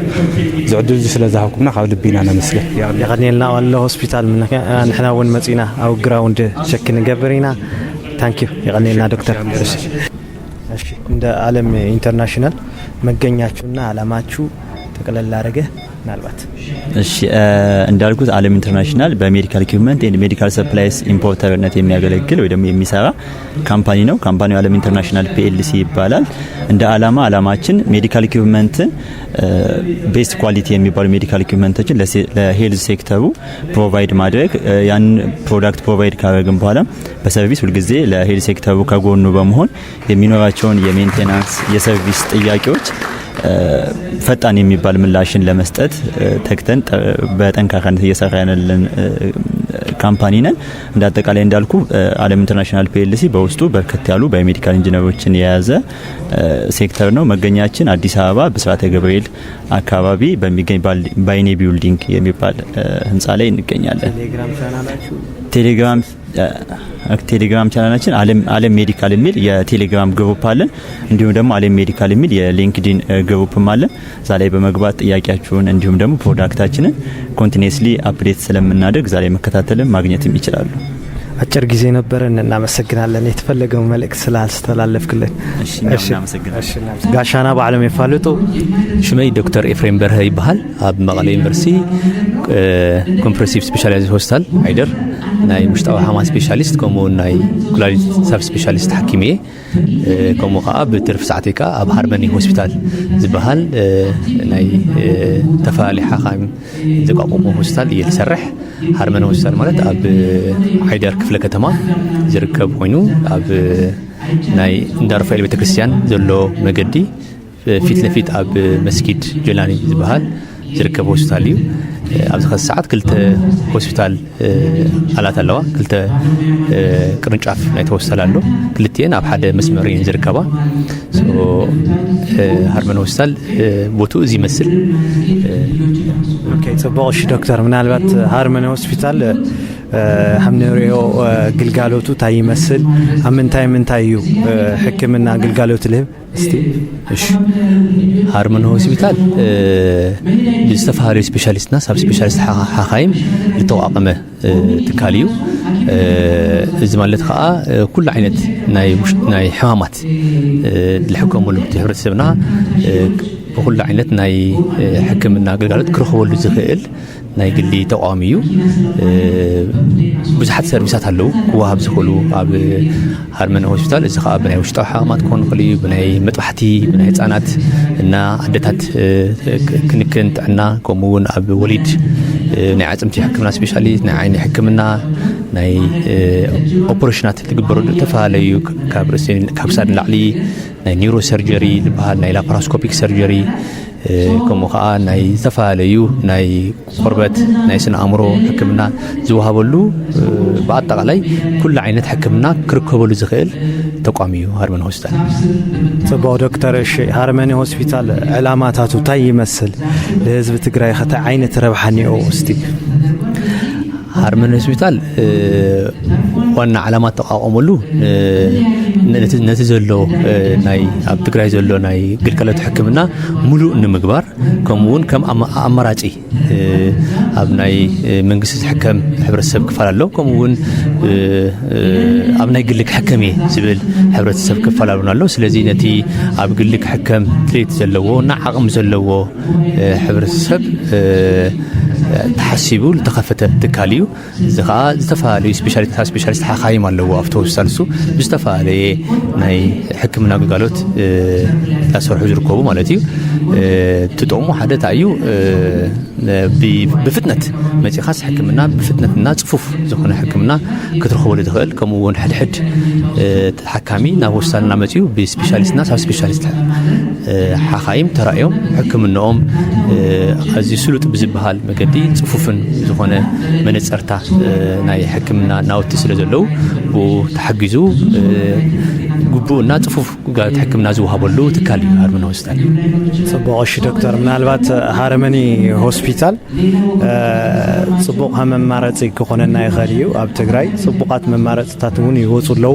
H: ዝዕድል ስለ ዝሃብኩምና ካብ ልቢና ነመስግን
D: ይቐኒልና ኣሎ ሆስፒታል ንሕና እውን መፂና ኣብ ግራውንድ ሸክ ንገብር ኢና ታንኪዩ ይቐኒልና ዶክተር እሺ እንደ ዓለም ኢንተርናሽናል መገኛችሁና ዓላማችሁ ጠቅለል አድርገ ምናልባት
I: እሺ እንዳልኩት ዓለም ኢንተርናሽናል በሜዲካል ኢኩዊፕመንት ኤንድ ሜዲካል ሰፕላይስ ኢምፖርተርነት የሚያገለግል ወይ ደግሞ የሚሰራ ካምፓኒ ነው። ካምፓኒው ዓለም ኢንተርናሽናል ፒኤልሲ ይባላል። እንደ ዓላማችን ሜዲካል ኢኩዊፕመንት ቤስት ኳሊቲ የሚባሉ ሜዲካል ኢኩዊፕመንቶችን ለሄልዝ ሴክተሩ ፕሮቫይድ ማድረግ ያን ፕሮዳክት ፕሮቫይድ ካደረግን በኋላ በሰርቪስ ሁሉ ጊዜ ለሄልዝ ሴክተሩ ከጎኑ በመሆን የሚኖራቸውን የሜንቴናንስ የሰርቪስ ጥያቄዎች ፈጣን የሚባል ምላሽን ለመስጠት ተክተን በጠንካራነት እየሰራን ካምፓኒ ነን። እንደ አጠቃላይ እንዳልኩ ዓለም ኢንተርናሽናል ፒኤልሲ በውስጡ በርከት ያሉ ባዮሜዲካል ኢንጂነሮችን የያዘ ሴክተር ነው። መገኛችን አዲስ አበባ ብስራተ ገብርኤል አካባቢ በሚገኝ ባይኔ ቢልዲንግ የሚባል ህንጻ ላይ እንገኛለን። ቴሌግራም ቻናላችን ዓለም ሜዲካል የሚል የቴሌግራም ግሩፕ አለን። እንዲሁም ደግሞ ዓለም ሜዲካል የሚል የሊንክዲን ግሩፕም አለን። እዛ ላይ በመግባት ጥያቄያችሁን እንዲሁም ደግሞ ፕሮዳክታችንን ኮንቲኒየስሊ አፕዴት ስለምናደርግ ዛሬ መከታተልን ማግኘትም ይችላሉ።
D: አጭር ጊዜ ነበረን። እናመሰግናለን የተፈለገው መልእክት ስላስተላለፍክልን።
I: እሺ እናመሰግናለን።
D: ጋሻና በዓለም የፋለጡ
J: ሽመይ ዶክተር ኤፍሬም በርሀ ይባሃል ኣብ መቐለ ዩኒቨርሲቲ ኮምፕሬሲቭ ስፔሻላይዝድ ሆስፒታል አይደር ናይ ውሽጣዊ ሓማት ስፔሻሊስት ከምኡ ናይ ኩላሊት ሰብ ስፔሻሊስት ሓኪም እየ። ከምኡ ከዓ ብትርፍ ሰዓተይ ከዓ ኣብ ሃርመኒ ሆስፒታል ዝበሃል ናይ ተፈላለዩ ሓኻም ዘቋቁሞ ሆስፒታል እየ ዝሰርሕ። ሃርመኒ ሆስፒታል ማለት ኣብ አይደር ክፍለ ከተማ ዝርከብ ኮይኑ ኣብ ናይ እንዳርፋኤል ቤተክርስትያን ዘሎ መገዲ ፊት ለፊት ኣብ መስጊድ ጀላኒ ዝበሃል ዝርከብ ሆስፒታል እዩ። ኣብዚ ኸ ሰዓት ክልተ ሆስፒታል ኣላት ኣለዋ። ክልተ ቅርንጫፍ ናይ ተወሰለ ኣሎ። ክልቲአን ኣብ ሓደ መስመር እየን ዝርከባ። ሃርመን ሆስፒታል ቦቱ እዚ ይመስል።
D: ኦኬ ጽቡቅ ዶክተር ምናልባት ሃርመን ሆስፒታል hamnerio ግልጋሎቱ ታይ ይመስል አምንታይ እዩ ሕክምና ግልጋሎት ልህብ እስቲ እሺ ሃርመን ሆስፒታል ዝተፋሃለዩ ስፔሻሊስትና ሳብ ስፔሻሊስት ሓኻይም ዝተዋቀመ ትካል እዩ እዚ ማለት ከዓ ኩሉ ዓይነት ናይ ሕማማት ዝሕከመሉ ሕብረተሰብና በኩሉ ዓይነት ናይ ሕክምና ግልጋሎት ክረኽበሉ ዝኽእል ናይ ግሊ ተቋም እዩ። ብዙሓት ሰርቪሳት ኣለው ክወሃብ ዝኽእሉ ኣብ ሃርመን ሆስፒታል። እዚ ከዓ ብናይ ውሽጣዊ ሕማማት ክኾን ይኽእል እዩ፣ ብናይ መጥባሕቲ፣ ብናይ ህፃናት እና ኣዴታት ክንክን ጥዕና፣ ከምኡ እውን ኣብ ወሊድ ናይ ዓፅምቲ ሕክምና ስፔሻሊስት፣ ናይ ዓይኒ ሕክምና፣ ናይ ኦፕሬሽናት ዝግበረሉ ተፈላለዩ ካብ ክሳድ ንላዕሊ ናይ ኒውሮ ሰርጀሪ ዝበሃል ናይ ላፓራስኮፒክ ሰርጀሪ ከምኡ ከዓ ናይ ዝተፈላለዩ ናይ ቆርበት ናይ ስነ አእምሮ ሕክምና ዝወሃበሉ በአጠቃላይ ኩሉ ዓይነት ሕክምና ክርከበሉ ዝኽእል ተቋም እዩ ሃርመን ሆስፒታል። ጽቡቅ ዶክተር እሺ ሃርመን ሆስፒታል ዕላማታቱ ታይ ይመስል ለህዝብ ትግራይ ከታ ዓይነት ረብሓኒኦ እስቲ
J: ሃርመን ሆስፒታል ዋና ዓላማት ተቋቋመሉ ነቲ ዘሎ ናይ ኣብ ትግራይ ዘሎ ናይ ግልጋሎት ሕክምና ሙሉእ ንምግባር ከምኡውን ከም ኣማራጺ ኣብ ናይ መንግስቲ ዝሕከም ሕብረተሰብ ክፋል ኣሎ ከምኡውን ኣብ ናይ ግሊ ክሕከም እየ ዝብል ሕብረተሰብ ክፋል ኣሎ ስለዚ ነቲ ኣብ ግሊ ክሕከም ትርኢት ዘለዎ እና ዓቕሚ ዘለዎ ሕብረተሰብ ተሓሲቡ ዝተኸፈተ ትካል እዩ እዚ ከዓ ዝተፈላለዩ ስፔሻሊስት ሓኻይም ኣለዎ ኣብቲ ሆስፒታል እሱ ብዝተፈላለየ ናይ ሕክምና ግልጋሎት እናሰርሑ ዝርከቡ ማለት እዩ ትጥቕሙ ሓደ እንታይ እዩ ብፍጥነት መፂኻስ ሕክምና ብፍጥነትና ፅፉፍ ዝኾነ ሕክምና ክትረኽበሉ ትኽእል ከምኡውን ሕድሕድ ተሓካሚ ናብ ሆስፒታል እናመፅኡ ብስፔሻሊስትና ሳብ ስፔሻሊስት ሓኻይም ተራእዮም ሕክምንኦም ኣዝዩ ስሉጥ ብዝበሃል መገዲ ፅፉፍን ዝኾነ መነፀርታ ናይ ሕክምና ናውቲ ስለ ዘለው ብኡ ተሓጊዙ ግቡእና ፅፉፍ ግልጋሎት ሕክምና ዝወሃበሉ ትካል እዩ ሃርመኒ ሆስፒታል።
D: ጽቡቕ ዶክተር ምናልባት ሃርመኒ ሆስፒታል ጽቡቕ መማረፂ ክኾነና ይኽእል እዩ ኣብ ትግራይ ጽቡቓት መማረፅታት እውን ይወፁ ኣለው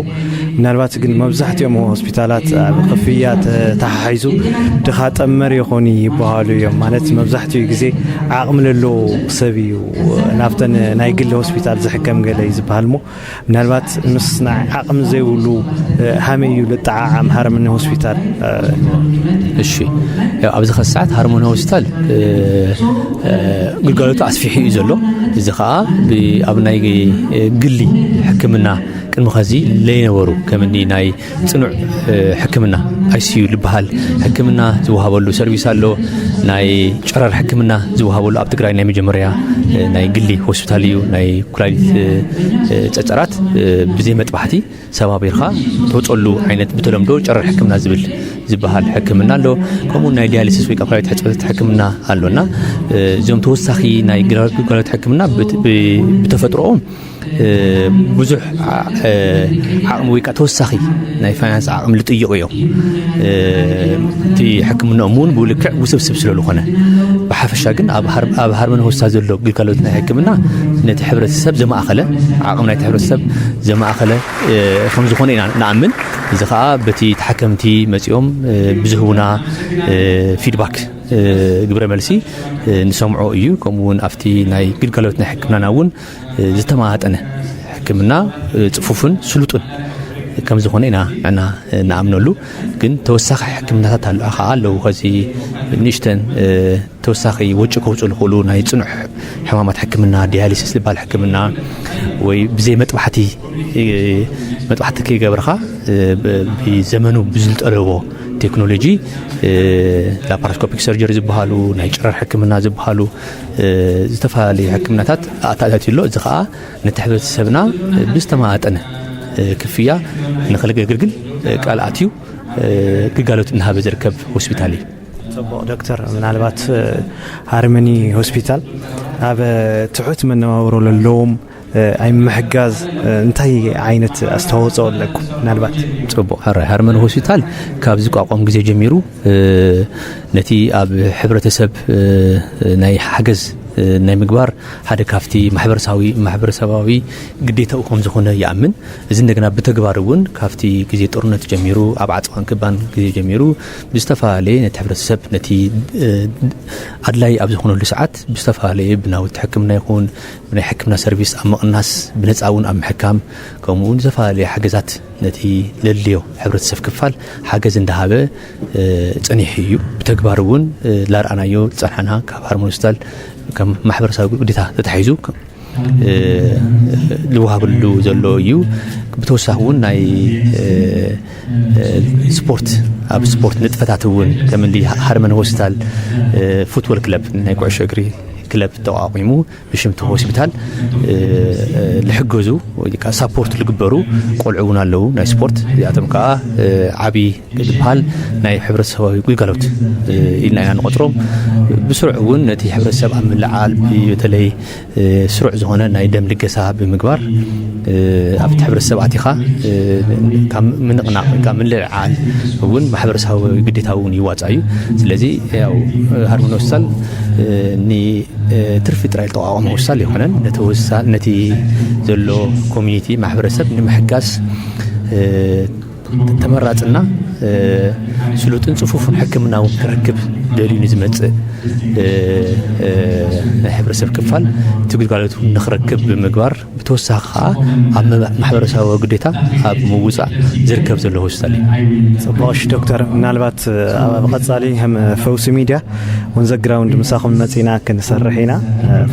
D: ምናልባት ግን መብዛሕትኦም ሆስፒታላት ኣብ ክፍያ ተሓሒዙ ድኻ ጠመር ይኾኑ ይበሃሉ እዮም ማለት መብዛሕትኡ ግዜ ዓቕሚ ዘለዎ ሰብ እዩ ናብተን ናይ ግሊ ሆስፒታል ዝሕከም ገለ እዩ ዝበሃል ሞ ምናልባት ምስ ናይ ዓቕሚ ዘይብሉ ሃመይ እዩ ልጠዓዓም ሃርመኒ ሆስፒታል?
J: እሺ ያው ኣብዚ ሰዓት ሃርመኒ ሆስፒታል ግልጋሎቱ ኣስፊሑ እዩ ዘሎ እዚ ከዓ ኣብ ናይ ግሊ ሕክምና ቅድሚ ኸዚ ለይነበሩ ከምኒ ናይ ፅኑዕ ሕክምና ICU ዝበሃል ሕክምና ዝወሃበሉ ሰርቪስ ኣሎ ናይ ጨረር ሕክምና ዝወሃበሉ ኣብ ትግራይ ናይ መጀመርያ ናይ ግሊ ሆስፒታል እዩ ናይ ኩላሊት ጨጨራት ብዘይ መጥባሕቲ ሰባቢርካ ተወፀሉ ዓይነት ብተለምዶ ጨረር ሕክምና ዝብል ዝበሃል ሕክምና ኣሎ ከምኡ ናይ ዲያሊሲስ ወይ ኩላሊት ሕፅበት ሕክምና ኣሎና እዞም ተወሳኺ ናይ ግልጋሎት ሕክምና ብተፈጥሮኦም ብዙሕ ዓቕሚ ወይ ተወሳኺ ናይ ፋይናንስ ዓቕሚ ልጥይቑ እዮም እቲ ሕክምናኦም እውን ብልክዕ ውስብስብ ስለዝኾነ ብሓፈሻ ግን ኣብ ሃርመኒ ሆስፒታል ዘሎ ግልጋሎት ናይ ሕክምና ነቲ ሕብረተሰብ ዘማእኸለ ዓቕሚ ናይቲ ሕብረተሰብ ዘማእኸለ ከም ዝኾነ ኢና ንኣምን እዚ ከዓ በቲ ተሓከምቲ መፂኦም ብዝህቡና ፊድባክ ግብረ መልሲ ንሰምዖ እዩ ከምኡውን ኣብቲ ናይ ግልጋሎት ናይ ሕክምናና እውን ዝተማጠነ ሕክምና ፅፉፍን ስሉጥን ከም ዝኾነ ኢና ንዕና ንኣምነሉ ግን ተወሳኺ ሕክምናታት ኣለዉ ከዚ ንእሽተን ተወሳኺ ወጪ ከውፅኡ ዝኽእሉ ናይ ፅኑዕ ሕማማት ሕክምና ዲያሊሲስ ዝበሃል ሕክምና ወይ ብዘይ መጥባሕቲ ከይገብርካ ብዘመኑ ብዝልጠለዎ ቴክኖሎጂ ላፓራስኮፒክ ሰርጀሪ ዝበሃሉ ናይ ጨረር ሕክምና ዝበሃሉ ዝተፈላለዩ ሕክምናታት ኣታኣትሎ እዚ ከዓ ነቲ ሕብረተሰብና ብዝተማጠነ ክፍያ ንኽልግልግል ቃልኣትዩ ግልጋሎት እናሃበ ዝርከብ ሆስፒታል እዩ።
D: ጽቡቕ ዶክተር ምናልባት ሃርመኒ ሆስፒታል ኣብ ትሑት መነባብሮ ዘለዎም ኣይ ምሕጋዝ እንታይ ዓይነት ኣስተዋፅኦ ኣለኩም? ምናልባት
J: ጽቡቕ ሃርመኒ ሆስፒታል ካብ ዝቋቋም ግዜ ጀሚሩ ነቲ ኣብ ሕብረተሰብ ናይ ሓገዝ ናይ ምግባር ሓደ ካፍቲ ማሕበረሰባዊ ግዴታኡ ከም ዝኾነ ይኣምን እዚ እንደገና ብተግባር እውን ካፍቲ ግዜ ጦርነት ጀሚሩ ኣብ ዓፅዋን ክባን ግዜ ጀሚሩ ብዝተፈላለየ ነቲ ሕብረተሰብ ነቲ ኣድላይ ኣብ ዝኾነሉ ሰዓት ብዝተፈላለየ ብናውቲ ሕክምና ይኹን ብናይ ሕክምና ሰርቪስ ኣብ ምቕናስ ብነፃ እውን ኣብ ምሕካም ከምኡውን ዝተፈላለየ ሓገዛት ነቲ ለልዮ ሕብረተሰብ ክፋል ሓገዝ እንዳሃበ ፀኒሑ እዩ ብተግባር እውን ላርኣናዮ ፀንሐና ካብ ሃርመኒ ሆስፒታል ከም ማሕበረሰብ ግዴታ ተታሒዙ ዝወሃበሉ ዘሎ እዩ ብተወሳኺ እውን ናይ ስፖርት ኣብ ስፖርት ንጥፈታት እውን ከምኒ ሃርመኒ ሆስፒታል ፉትቦል ክለብ ናይ ኩዕሾ እግሪ ክለብ ተቋቁሙ ብሽምቲ ሆስፒታል ልሕገዙ ወይ ከዓ ሳፖርት ዝግበሩ ቆልዑ እውን ኣለዉ ናይ ስፖርት እዚኣቶም ከዓ ዓብዪ ዝበሃል ናይ ሕብረተሰባዊ ግልጋሎት ኢልና ኢና ንቆፅሮም ብስሩዕ እውን ነቲ ሕብረተሰብ ኣብ ምልዓል በተለይ ስሩዕ ዝኾነ ናይ ደም ልገሳ ብምግባር ኣብቲ ሕብረተሰብ ኣቲኻ ካብ ምንቕናቕ ካብ ምልዕዓል እውን ማሕበረሰባዊ ግዴታ እውን ይዋፃ እዩ ስለዚ ያው ሃርመኒ ሆስፒታል ትርፊ ጥራይ ተቋቋመ ሆስፒታል ይኾነን ነቲ ዘሎ ኮሚኒቲ ማሕበረሰብ ንምሕጋዝ ተመራጽና ስሉጥን ጽፉፍን ሕክምናው ክርክብ ደልዩ ዝመጽእ ሕብረተሰብ ክፋል ትግልጋሎቱ ንኽረክብ ብምግባር ብተወሳኺ ከዓ ኣብ ማሕበረሰባዊ ግዴታ ኣብ ምውፃእ ዝርከብ ዘሎ ሆስፒታል እዩ።
D: ጽቡቕሽ ዶክተር ምናልባት ኣብ ቀጻሊ ከም ፈውሲ ሚድያ ወንዘግራውንድ ምሳኹም መጺና ክንሰርሕ ኢና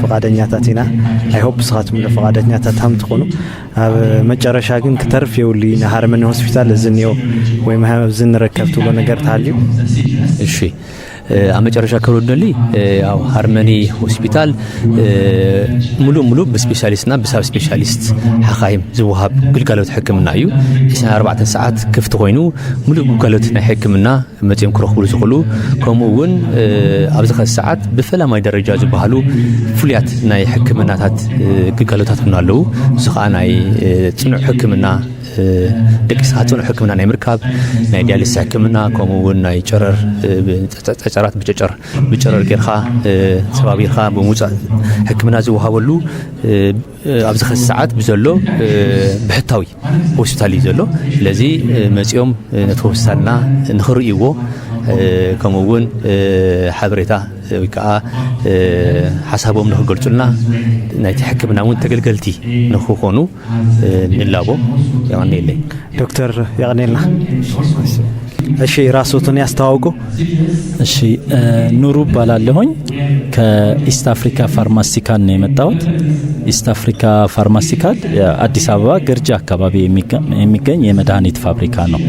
D: ፈቃደኛታት ኢና አይሆፕ ስኻትኩም ለፈቃደኛታት ሃም ትኾኑ ኣብ መጨረሻ ግን ክተርፍ የውሊ ሃርመኒ ሆስፒታል እዝንዮ ወይ ማህበብ ዝንረከብ ትብሎ ነገር ታልዩ?
J: እሺ ኣብ መጨረሻ ከብሎደሊ ያው ሃርመኒ ሆስፒታል ሙሉ ብስፔሻሊስትና ብሳብ ስፔሻሊስት ሓኻይም ዝወሃብ ግልጋሎት ሕክምና እዩ። 24 ሰዓት ክፍቲ ኮይኑ ሙሉ ግልጋሎት ናይ ሕክምና መጽኦም ክረኽቡ ዝኽእሉ ከምኡ እውን ኣብዚ ኸ ሰዓት ብፈላማይ ደረጃ ዝበሃሉ ፍሉያት ናይ ሕክምናታት ግልጋሎታት ኣለዉ። እዚ ከዓ ናይ ጽኑዕ ሕክምና ደቂ ሰባት ጽኑዕ ሕክምና ናይ ምርካብ ናይ ዲያሊሲስ ሕክምና ከምኡ እውን ናይ ጨረር ጨራት ብጨረር ጌርኻ ሰባቢርኻ ብምውፃእ ሕክምና ዝወሃበሉ ኣብዚ ኸ ሰዓት ብዘሎ ብሕታዊ ሆስፒታል እዩ ዘሎ። ስለዚ መጽኦም ነቲ ሆስፒታልና ንኽርእይዎ ከምኡ እውን ሓበሬታ ወይ ከዓ ሓሳቦም ንኽገልጹልና ናይቲ ሕክምና እውን ተገልገልቲ ንኽኾኑ ንላቦ የቀኒየለይ።
D: ዶክተር የቀኒየልና እሺ ራስዎትን ያስተዋውቁ።
K: እሺ ኑሩ ባላለሁኝ ከኢስት አፍሪካ ፋርማሲካል ነው የመጣሁት። ኢስት አፍሪካ ፋርማሲካል አዲስ አበባ ገርጂ አካባቢ የሚገኝ የመድኃኒት ፋብሪካ ነው።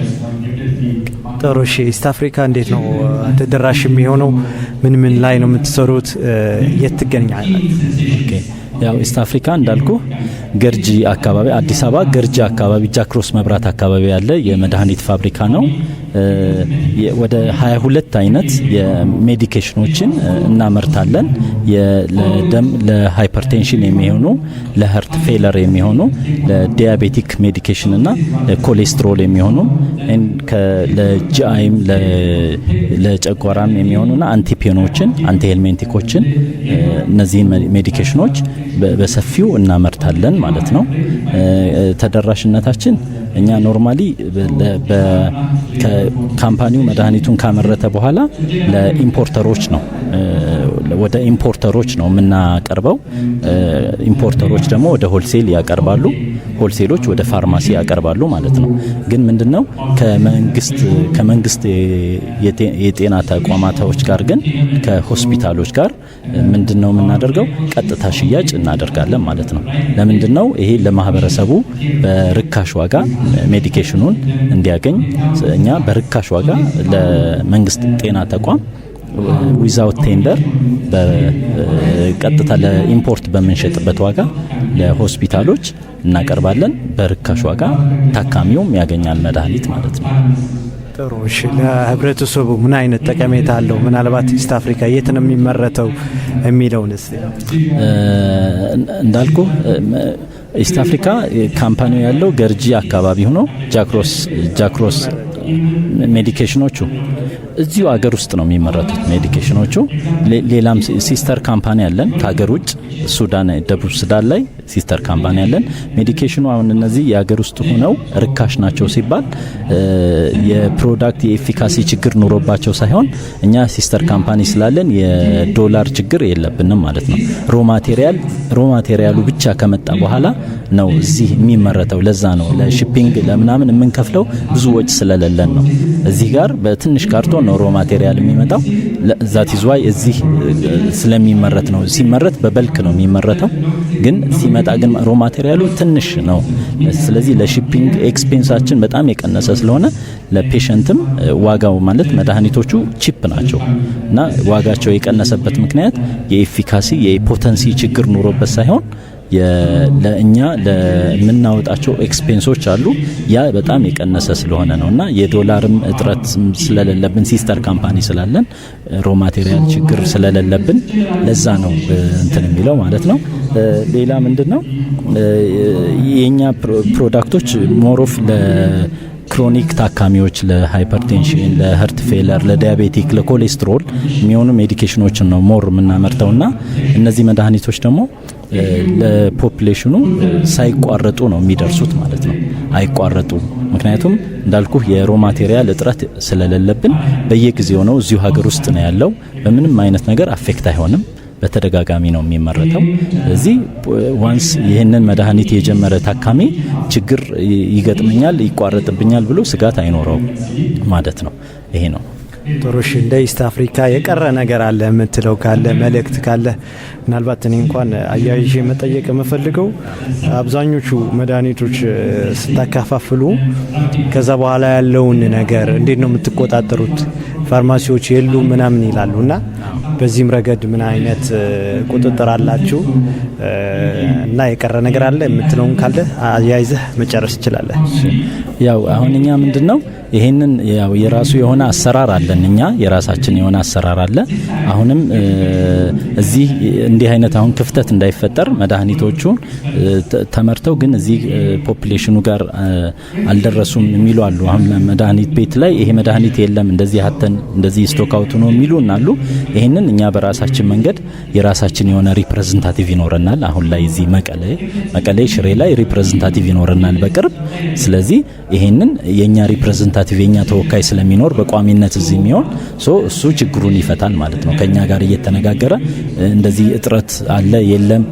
D: ጥሩ እሺ ኢስት አፍሪካ እንዴት ነው ተደራሽ የሚሆነው? ምን ላይ ነው የምትሰሩት? የት ትገኛላችሁ?
K: ኦኬ ያው ኢስት አፍሪካ እንዳልኩ ገርጂ አካባቢ አዲስ አበባ ገርጂ አካባቢ ጃክሮስ መብራት አካባቢ ያለ የመድኃኒት ፋብሪካ ነው። ወደ 22 አይነት የሜዲኬሽኖችን እናመርታለን። ለደም ለሃይፐርቴንሽን የሚሆኑ ለሀርት ፌለር የሚሆኑ ለዲያቤቲክ ሜዲኬሽን እና ለኮሌስትሮል የሚሆኑ ለጂአይም ለጨጓራም የሚሆኑና አንቲፔኖችን አንቲሄልሜንቲኮችን እነዚህን ሜዲኬሽኖች በሰፊው እናመርታለን ማለት ነው። ተደራሽነታችን እኛ ኖርማሊ ካምፓኒው መድኃኒቱን ካመረተ በኋላ ለኢምፖርተሮች ነው ወደ ኢምፖርተሮች ነው የምናቀርበው። ኢምፖርተሮች ደግሞ ወደ ሆልሴል ያቀርባሉ፣ ሆልሴሎች ወደ ፋርማሲ ያቀርባሉ ማለት ነው። ግን ምንድነው ከመንግስት የጤና ተቋማቶች ጋር ግን ከሆስፒታሎች ጋር ምንድነው የምናደርገው? ቀጥታ ሽያጭ እናደርጋለን ማለት ነው። ለምንድነው ይሄ ለማህበረሰቡ በርካሽ ዋጋ ሜዲኬሽኑን እንዲያገኝ እኛ በርካሽ ዋጋ ለመንግስት ጤና ተቋም ዊዛውት ቴንደር በቀጥታ ለኢምፖርት በምንሸጥበት ዋጋ ለሆስፒታሎች እናቀርባለን። በርካሽ ዋጋ ታካሚውም ያገኛል መድኃኒት ማለት ነው።
D: ጥሩ እሺ ለህብረተሰቡ ምን አይነት ጠቀሜታ አለው? ምናልባት ኢስት አፍሪካ የት ነው የሚመረተው የሚለውን
K: እንዳልኩ ኢስት አፍሪካ ካምፓኒው ያለው ገርጂ አካባቢ ሆኖ ጃክሮስ ሜዲኬሽኖቹ እዚሁ ሀገር ውስጥ ነው የሚመረቱት ሜዲኬሽኖቹ። ሌላም ሲስተር ካምፓኒ አለን ከሀገር ውጭ ሱዳን፣ ደቡብ ሱዳን ላይ ሲስተር ካምፓኒ አለን። ሜዲኬሽኑ አሁን እነዚህ የሀገር ውስጥ ሆነው ርካሽ ናቸው ሲባል የፕሮዳክት የኤፊካሲ ችግር ኑሮባቸው ሳይሆን እኛ ሲስተር ካምፓኒ ስላለን የዶላር ችግር የለብንም ማለት ነው። ሮ ማቴሪያሉ ብቻ ከመጣ በኋላ ነው እዚህ የሚመረተው። ለዛ ነው ለሺፒንግ ለምናምን የምንከፍለው ብዙ ወጭ ስለሌለን ነው። እዚህ ጋር በትንሽ ካርቶን ነው ሮ ማቴሪያል የሚመጣው። ዛት ኢዝ ዋይ እዚህ ስለሚመረት ነው። ሲመረት በበልክ ነው የሚመረተው፣ ግን ሲመጣ ግን ሮ ማቴሪያሉ ትንሽ ነው። ስለዚህ ለሺፒንግ ኤክስፔንሳችን በጣም የቀነሰ ስለሆነ ለፔሸንትም ዋጋው ማለት መድኃኒቶቹ ቺፕ ናቸው እና ዋጋቸው የቀነሰበት ምክንያት የኤፊካሲ የፖተንሲ ችግር ኑሮበት ሳይሆን ለእኛ ለምናወጣቸው ኤክስፔንሶች አሉ ያ በጣም የቀነሰ ስለሆነ ነውና የዶላርም እጥረት ስለሌለብን ሲስተር ካምፓኒ ስላለን ሮ ማቴሪያል ችግር ስለሌለብን ለዛ ነው እንትን የሚለው ማለት ነው። ሌላ ምንድነው የኛ ፕሮዳክቶች ሞሮፍ ክሮኒክ ታካሚዎች ለሃይፐርቴንሽን፣ ለሀርት ፌለር፣ ለዲያቤቲክ፣ ለኮሌስትሮል የሚሆኑ ሜዲኬሽኖችን ነው ሞር የምናመርተውና እነዚህ መድኃኒቶች ደግሞ ለፖፑሌሽኑ ሳይቋረጡ ነው የሚደርሱት ማለት ነው። አይቋረጡ ምክንያቱም እንዳልኩ የሮ ማቴሪያል እጥረት ስለሌለብን በየጊዜው ነው እዚሁ ሀገር ውስጥ ነው ያለው። በምንም አይነት ነገር አፌክት አይሆንም። በተደጋጋሚ ነው የሚመረተው። እዚህ ዋንስ ይህንን መድኃኒት የጀመረ ታካሚ ችግር ይገጥመኛል ይቋረጥብኛል ብሎ ስጋት አይኖረው ማለት ነው። ይሄ ነው።
D: ጥሩሽ እንደ ኢስት አፍሪካ የቀረ ነገር አለ የምትለው ካለ መልእክት ካለ ምናልባት እኔ እንኳን አያይዤ መጠየቅ የምፈልገው አብዛኞቹ መድኃኒቶች ስታካፋፍሉ ከዛ በኋላ ያለውን ነገር እንዴት ነው የምትቆጣጠሩት? ፋርማሲዎች የሉ ምናምን ይላሉና በዚህም ረገድ ምን አይነት ቁጥጥር አላችሁ እና የቀረ ነገር አለ የምትለውን ካለ አያይዘህ መጨረስ ትችላለህ።
K: ያው አሁን እኛ ምንድነው ይሄንን ያው የራሱ የሆነ አሰራር አለን። እኛ የራሳችን የሆነ አሰራር አለ። አሁንም እዚህ እንዲህ አይነት አሁን ክፍተት እንዳይፈጠር መድኃኒቶቹ ተመርተው ግን እዚህ ፖፑሌሽኑ ጋር አልደረሱም የሚሉ አሉ። አሁን መድኃኒት ቤት ላይ ይሄ መድኃኒት የለም እንደዚህ ሀተን እንደዚህ ስቶክ አውት ነው የሚሉን አሉ። ይሄንን እኛ በራሳችን መንገድ የራሳችን የሆነ ሪፕሬዘንታቲቭ ይኖርናል። አሁን ላይ እዚህ መቀሌ ሽሬ ላይ ሪፕሬዘንታቲቭ ይኖርናል በቅርብ። ስለዚህ ይሄንን የኛ ሪፕሬዘንታቲቭ የኛ ተወካይ ስለሚኖር በቋሚነት እዚህ የሚሆን እሱ ችግሩን ይፈታል ማለት ነው። ከኛ ጋር እየተነጋገረ እንደዚህ እጥረት አለ የለም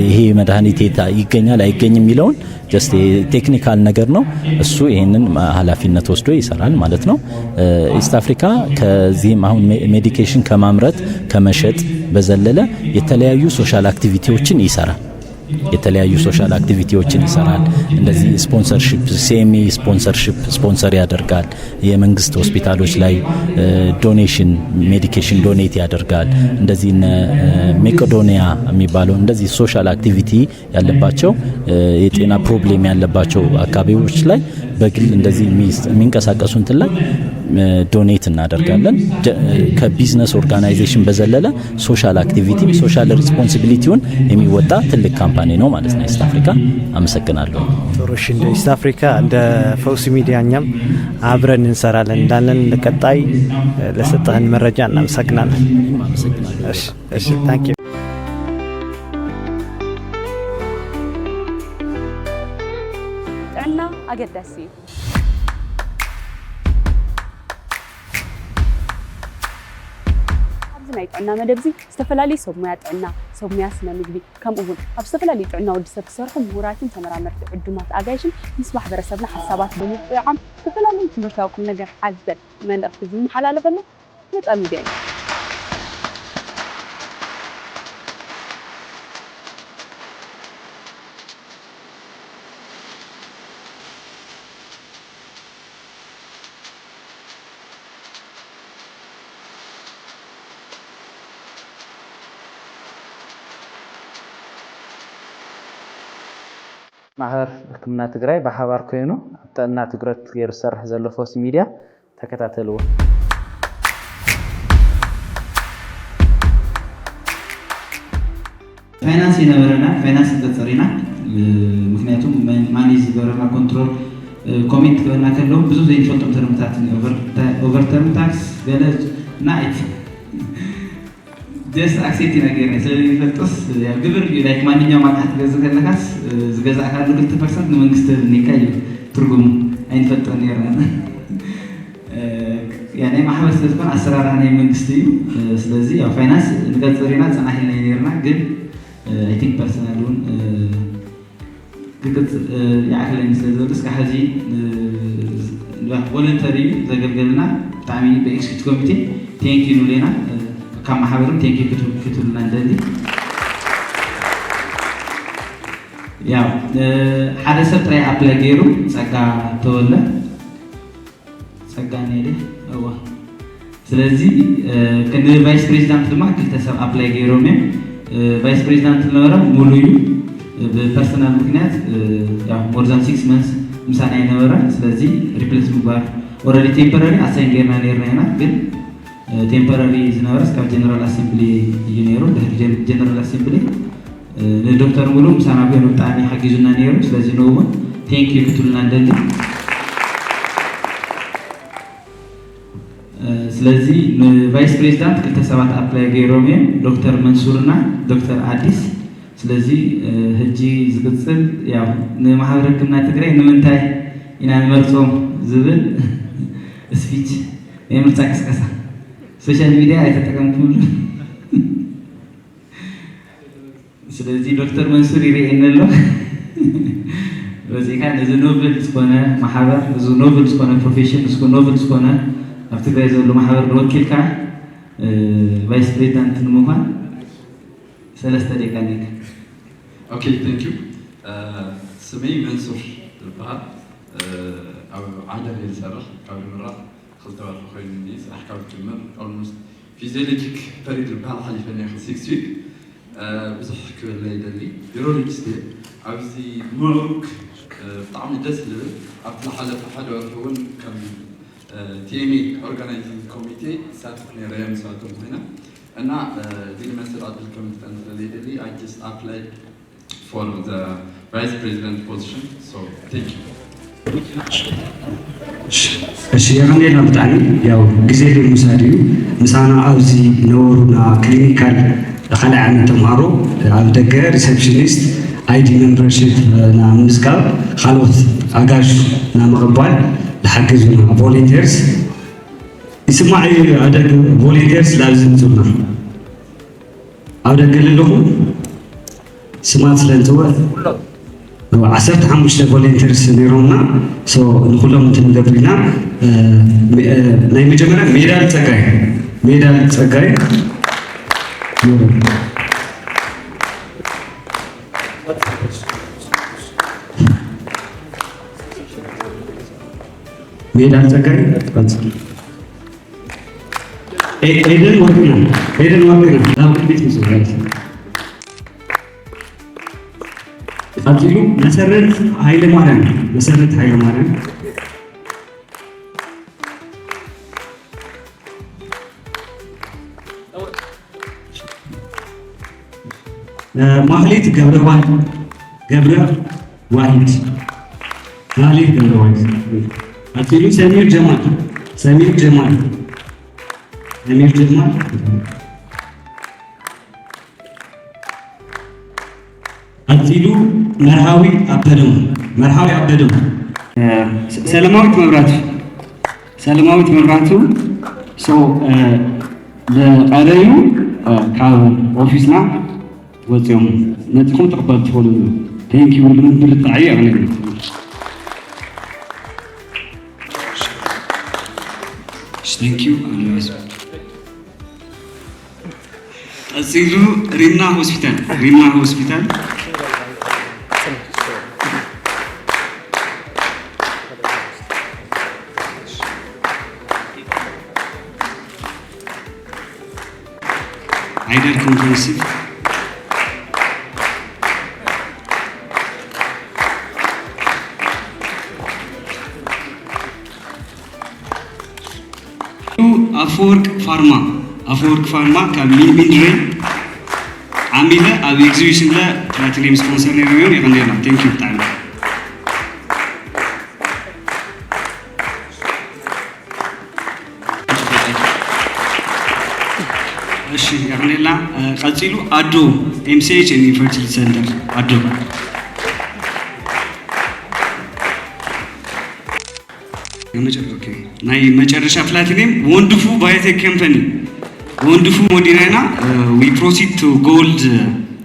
K: ይሄ መድኃኒት ይገኛል አይገኝም የሚለውን ጀስት ቴክኒካል ነገር ነው። እሱ ይሄንን ኃላፊነት ወስዶ ይሰራል ማለት ነው። ኢስት አፍሪካ ከዚህም አሁን ሜዲኬሽን ከማምረት ከመሸጥ በዘለለ የተለያዩ ሶሻል አክቲቪቲዎችን ይሰራል። እንደዚህ ስፖንሰርሺፕ ሲኤምኢ ስፖንሰር ያደርጋል። የመንግስት ሆስፒታሎች ላይ ዶኔሽን ሜዲኬሽን ዶኔት ያደርጋል። እንደዚህ ሜቄዶኒያ የሚባለው እንደዚህ ሶሻል አክቲቪቲ ያለባቸው የጤና ፕሮብሌም ያለባቸው አካባቢዎች ላይ በግል እንደዚህ የሚንቀሳቀሱ እንትን ላይ ዶኔት እናደርጋለን። ከቢዝነስ ኦርጋናይዜሽን በዘለለ ሶሻል አክቲቪቲ ሶሻል ሪስፖንሲቢሊቲውን የሚወጣ ትልቅ ካምፓኒ ነው ማለት ነው ኢስት አፍሪካ። አመሰግናለሁ።
D: ጥሩሽ እንደ ኢስት አፍሪካ እንደ ፈውስ ሚዲያ እኛም አብረን እንሰራለን እንዳለን ለቀጣይ ለሰጠህን መረጃ እናመሰግናለን። እሺ ታንክ ዩ።
A: ጥዕና አገዳሲ ናይ ጥዕና መደብዚ ዝተፈላለዩ ሰብ ሞያ ጥዕና ሰብ ሞያ ስነ ምግቢ ከምኡውን ኣብ ዝተፈላለዩ ጥዕና ወዲ ሰብ ዝሰርሑ ምሁራትን ተመራመርቲ ዕዱማት ኣጋይሽን ምስ ማሕበረሰብና ሓሳባት ብምጥዓም ዝተፈላለዩ ትምህርታዊ ቁም ነገር ሓዘል መልእኽቲ ዝመሓላለፈሉ ነፃ ሚድያ እዩ።
B: ማህበር ሕክምና ትግራይ በሓባር ኮይኑ ጥዕና ትግረት ገይሩ ዝሰርሕ ዘሎ ፈውስ ሚድያ ተከታተልዎ።
L: ፋይናንስ የነበረና ፋይናንስ ተጸሪና ምክንያቱም ማኔጅ ገበረና ኮንትሮል ኮሚት ገበረና ከለው ብዙ ዘይፈጥም ተርምታት ኦቨርተርም ታክስ ገለጅ ናይት ደስ አክሴፕት ነገር ነው። ስለዚህ ፈጥስ ያ ግብር ላይክ ማንኛውም አካት ገዝከለካስ ዝገዛ አካል 2% ለመንግስት ንካይ ትርጉም አይንፈጠን ይራና ያኔ ማህበር ስለተባለ አሰራራና መንግስት እዩ። ስለዚህ ያው ፋይናንስ ንገጽሪና ጽናህና ይርና ግን አይ ቲንክ ፐርሰናሉን ግግት ያክለን ስለዚህ ከሐዚ ቮለንተሪ ዘገልገልና ታሚ በኤክስኪዩቲቭ ኮሚቴ ቴንክ ዩ ሌና كم حاولهم تيجي كتب المندلي يا هذا سطري أبلغيرو سكا تولا سكا نيري أوه سلزي كنا فايس بريزيدنت لما كنت سب أبلغيرو مين فايس بريزيدنت لورا مولوي بpersonal مكنات يا more than 6 months مسانا ينورا سلزي replace مبار already temporary assign كنا نيرنا بين temporary ዝነበረስ ካብ ጀነራል አሴምብሊ ይነሩ ጀነራል አሴምብሊ ለዶክተር ሙሉ ምሳና ቢሮ ጣኒ ሐጊዙና ነሩ። ስለዚህ ነው ቴንክ ዩ ክትሉና እንደለ ስለዚህ ቫይስ ፕሬዝዳንት ክልተ ሰባት አፕላይ ገይሮም ዶክተር መንሱርና ዶክተር አዲስ ስለዚህ ሕጂ ዝቅፅል ያው ንማሕበረ ሕክምና ትግራይ ንምንታይ ኢና ንመርፆም ዝብል ስፒች ናይ ምርጫ ቅስቀሳ ሶሻል ሚዲያ ኣይተጠቀምኩሉ። ስለዚህ ዶክተር መንሱር ይርአየና ኣሎ በዚካ ነዚ ኖብል ዝኾነ ማሕበር እዚ ኖብል ዝኾነ ፕሮፌሽን እስኮ ኖብል ዝኾነ ኣብ ትግራይ ዘሎ ማሕበር ንወኪልካ ቫይስ ፕሬዚዳንት ንምዃን 3 ደቂቃ ኔክ
M: ኦኬ ቴንክ ዩ ስሜ መንሱር ይበሃል ኣብ ዓደር ዝሰርሕ ካብ ምራቕ ክልተ ወርሒ ኮይኑ ስራሕ ካብ ጅምር ኦልሞስት ፊዚዮሎጂክ ፐሪድ ዝበሃል ሓሊፈኒ 6 ዊክ ብዙሕ ክብል ይደሊ ዩሮሎጂስት እየ ኣብዚ ምዑሩግ ብጣዕሚ ደስ ዝብል ኣብቲ ዝሓለፈ ሓደ ወርሒ እውን ከም ቲኤምኤ ኦርጋናይዚንግ ኮሚቴ ሳትፍ ነይረ ምስዋቶም ኮይና እና እዚ ንመስል ኣድል ከም ዝተንዘለ ይደሊ I just applied for the vice president position so thank you
G: እሺ የቀንዴላ ብጣዕሚ ያው ግዜ ልምሳድ እዩ ምሳና ኣብዚ ነበሩና ክሊኒካል ካልኣይ ዓመት ተምሃሮ ኣብ ደገ ሪሴፕሽኒስት አይዲ ሜምበርሺፕ ና ምዝጋብ ካልኦት ኣጋዥ ና ምቕባል ዝሓግዙና ቮለንቲርስ ይስማዕ ኣደግ ቮለንቲርስ ላብዚ ምፁና ኣብ ደገ ዘለኹ ስማት ስለንትወ 15 ቮለንቲርስ ነይሮምና ንኩሎም እንትንገብር ኢና ናይ መጀመርያ ሜዳል ፀጋይ ሜዳል ፀጋይ ኤደን ወርቅና ኣብ ቤት ምጽዋት ቀጥሉ መሰረት ኃይለ ማርያም ማህሌት ገብረ ዋሂድ ቀጥሉ ሰሚር ጀማል ቀጥሉ መርሃዊ አበደም ሰላማዊት መብራቱ ለቀረዩ ካብ ኦፊስና ወፅኦም ነጥኩም ተቀበል ትፈልሉ ቴንክ ዩ ልምብር ጣዕይ ኣግነ ቴንክ ዩ ቀፂሉ ሪምና ሆስፒታል አይደር ኮምፕሬሲቭ አፈወርቅ ፋርማ ካብ ሚንድሬ ዓሚለ ኣብ ኤግዚቢሽን ለ ፕላቲኒየም ስፖንሰር ነይሩ ይቀንዴና ቴንክ ዩ ብጣዕሚ እሺ ይቀንዴላ ቀፂሉ አዶ ኤምሲኤች ኤንድ ኢንፈርቲሊቲ ሴንተር አዶ ናይ መጨረሻ ፕላቲኒየም ወንድፉ ባዮቴክ ካምፓኒ ወንድፉ ሞዲናና ዊ ፕሮሲድ ቱ ጎልድ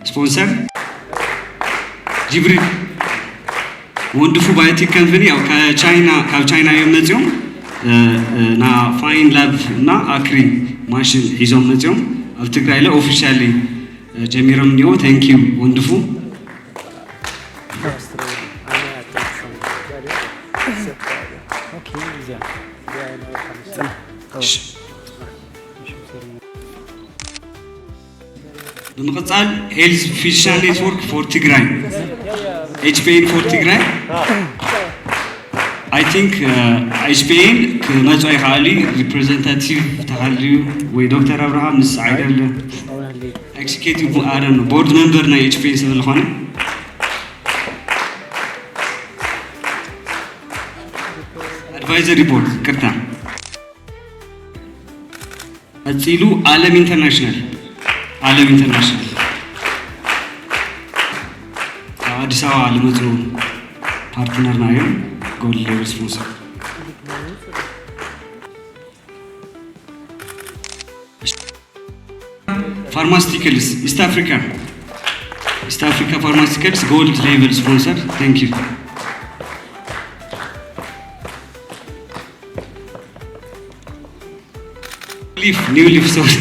G: ስፖንሰር ጅብሪል ወንድፉ ባዮቴክ ካምፓኒ ያው ካብ ቻይና የመጽኦም ና ፋይን ላብ እና አክሪ ማሽን ሒዞም መጽኦም ኣብ ትግራይ ለ ኦፊሻሊ ጀሚሮም ኒዮ ቴንክ ዩ ወንድፉ በመቀጠል ሄልዝ ፊዚሻን ኔትወርክ ፎር ትግራይ ኤችፒኤን ፎር ትግራይ አይ ቲንክ ኤችፒኤን ክመጽ ይኻሊ ሪፕሬዘንታቲቭ ተኻልዩ ወይ ዶክተር አብርሃም ምስ አይደለ ኤክዚኪዩቲቭ አረን ቦርድ ሜምበር ናይ ኤችፒኤን ስለኾነ አድቫይዘሪ ቦርድ ቅርታ ቀፂሉ ዓለም ኢንተርናሽናል
N: አዲስ አበባ ልመጡ ፓርትነር ናቸው ጎል ሌቨል ስፖንሰር Pharmaceuticals, East Africa Pharmaceuticals Gold Level sponsor. Thank you. New Leaf, sorry.